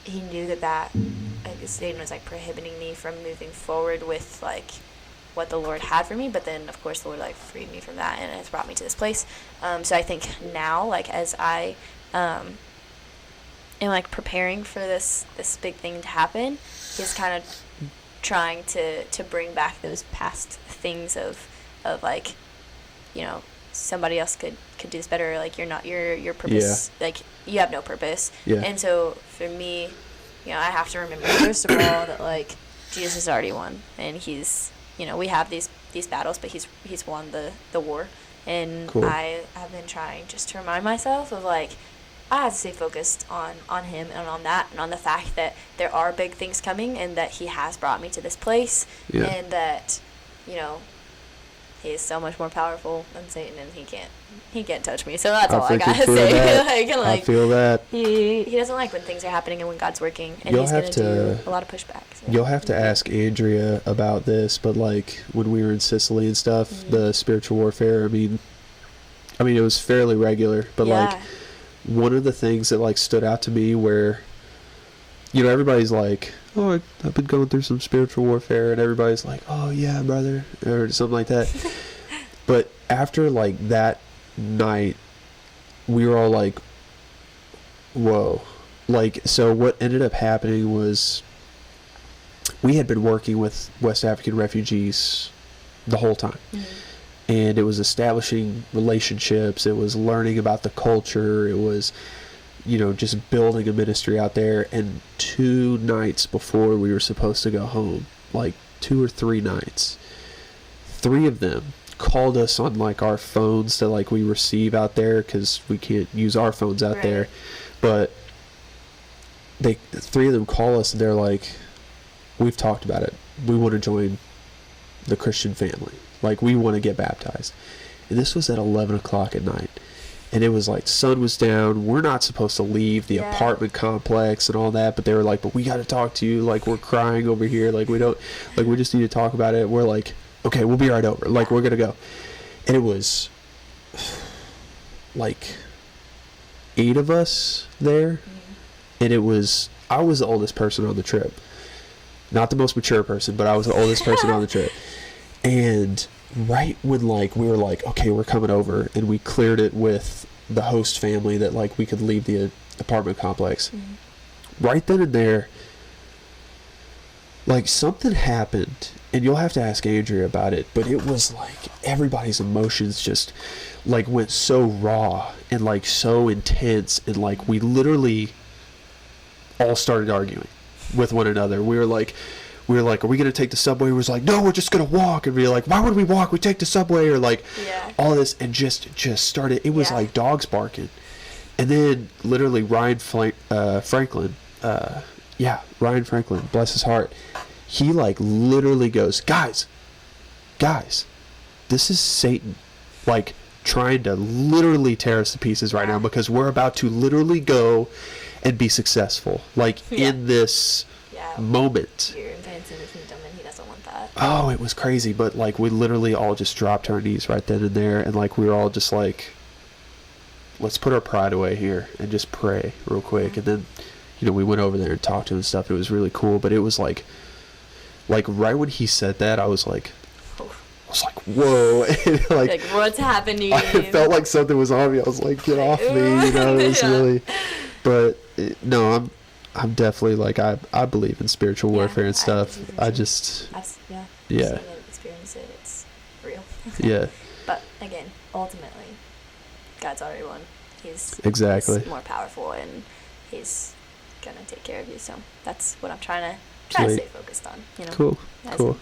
He knew that like Satan was like prohibiting me from moving forward with like what the Lord had for me, but then of course the Lord like freed me from that and has brought me to this place. So I think now, like as I and like preparing for this big thing to happen, he's kind of trying to bring back those past things of like, somebody else could do this better, like you're not your purpose, like you have no purpose. And so for me, I have to remember first of all that like Jesus has already won, and he's we have these battles, but he's won the war. And I have been trying just to remind myself of like I have to stay focused on him and on that and on the fact that there are big things coming and that he has brought me to this place and that, he is so much more powerful than Satan and he can't touch me. So that's all I gotta say. I feel that. He doesn't like when things are happening and when God's working, and he's gonna do a lot of pushback. So. You'll have to ask Adria about this, but like when we were in Sicily and stuff, the spiritual warfare, I mean it was fairly regular, but like one of the things that like stood out to me where everybody's like, oh, I've been going through some spiritual warfare, and everybody's like, oh yeah, brother, or something like that. But after like that night, we were all like, whoa. Like, so what ended up happening was we had been working with West African refugees the whole time. And it was establishing relationships. It was learning about the culture. It was, just building a ministry out there. And 2 nights before we were supposed to go home, like 2 or 3 nights, 3 of them called us on like our phones that like we receive out there, because we can't use our phones out there. But 3 of them call us and they're like, we've talked about it. We want to join the Christian family. Like, we want to get baptized. And this was at 11 o'clock at night. And it was like, sun was down. We're not supposed to leave the apartment complex and all that. But they were like, but we got to talk to you. Like, we're crying over here. Like, we just need to talk about it. We're like, okay, we'll be right over. Like, we're going to go. And it was like 8 of us there. And I was the oldest person on the trip. Not the most mature person, but I was the oldest person on the trip. And right when like we were like, okay, we're coming over, and we cleared it with the host family that like we could leave the apartment complex, right then and there, like something happened, and you'll have to ask Adria about it, but it was like everybody's emotions just like went so raw and like so intense, and like we literally all started arguing with one another. We were like, are we going to take the subway? We was like, no, we're just going to walk. And we were like, why would we walk? We take the subway, or like all this, and just started. It was like dogs barking. And then literally Ryan Franklin, bless his heart. he like literally goes, guys, this is Satan, like trying to literally tear us to pieces right now, because we're about to literally go and be successful, like in this moment. You're advancing the kingdom and he doesn't want that. Oh, it was crazy. But like we literally all just dropped our knees right then and there, and like we were all just like, let's put our pride away here and just pray real quick. And then, you know, we went over there and talked to him and stuff. It was really cool. But it was like right when he said that, I was like, whoa. And like what's happening? I felt like something was on me. I was like, get off me, you know. It was really, but no, I'm definitely like, I believe in spiritual warfare and stuff. I've seen it, experienced it. It's real. Yeah. But again, ultimately, God's already won. He's more powerful, and he's gonna take care of you. So that's what I'm trying to stay focused on. You know. Cool.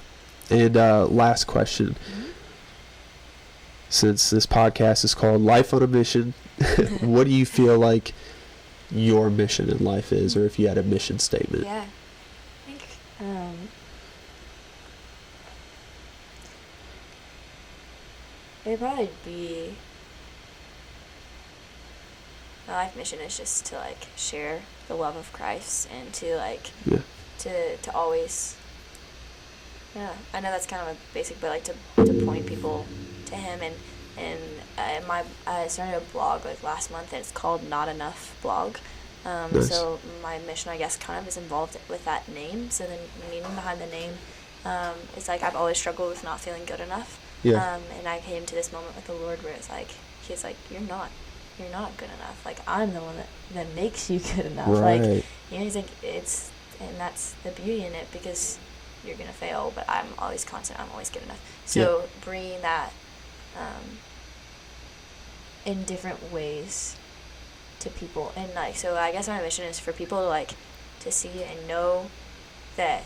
And last question. Since this podcast is called Life on a Mission, what do you feel like your mission in life is, or if you had a mission statement? Yeah, I think it'd probably be, my life mission is just to like share the love of Christ, and to like to always, I know that's kind of a basic, but like to point people to him. And I started a blog like last month, and it's called Not Enough Blog. Nice. So my mission, I guess, kind of is involved with that name. So the meaning behind the name, it's like I've always struggled with not feeling good enough. Yeah. And I came to this moment with the Lord where it's like, he's like, you're not good enough. Like, I'm the one that makes you good enough. Right. Like, you know, he's like, and that's the beauty in it, because you're gonna fail, but I'm always constant. I'm always good enough. So bringing that in different ways to people, and like, so I guess my mission is for people to like to see and know that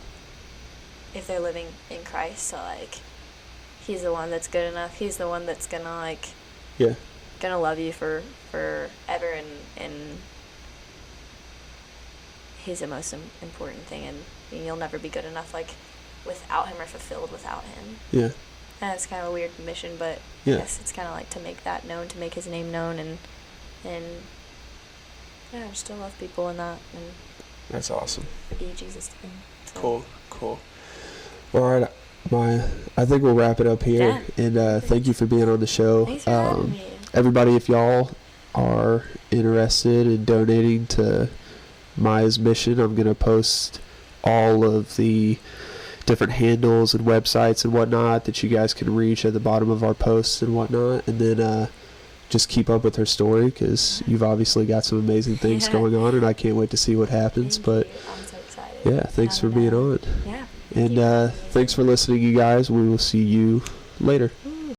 if they're living in Christ, so like he's the one that's good enough. He's the one that's gonna like gonna love you for forever, and he's the most important thing, and you'll never be good enough like without him, or fulfilled without him. Yeah. And it's kind of a weird mission, but yes, it's kind of like to make that known, to make his name known, and just to love people in that, and that's awesome. Be Jesus to them. So. Cool. All right, I think we'll wrap it up here, and thank you for being on the show. Thanks for having me. Everybody, if y'all are interested in donating to Mya's mission, I'm gonna post all of the different handles and websites and whatnot that you guys can reach at the bottom of our posts and whatnot, and then just keep up with her story, because you've obviously got some amazing things going on, and I can't wait to see what happens. But I'm so excited. Thanks for being on. Yeah. And thanks for listening, you guys. We will see you later.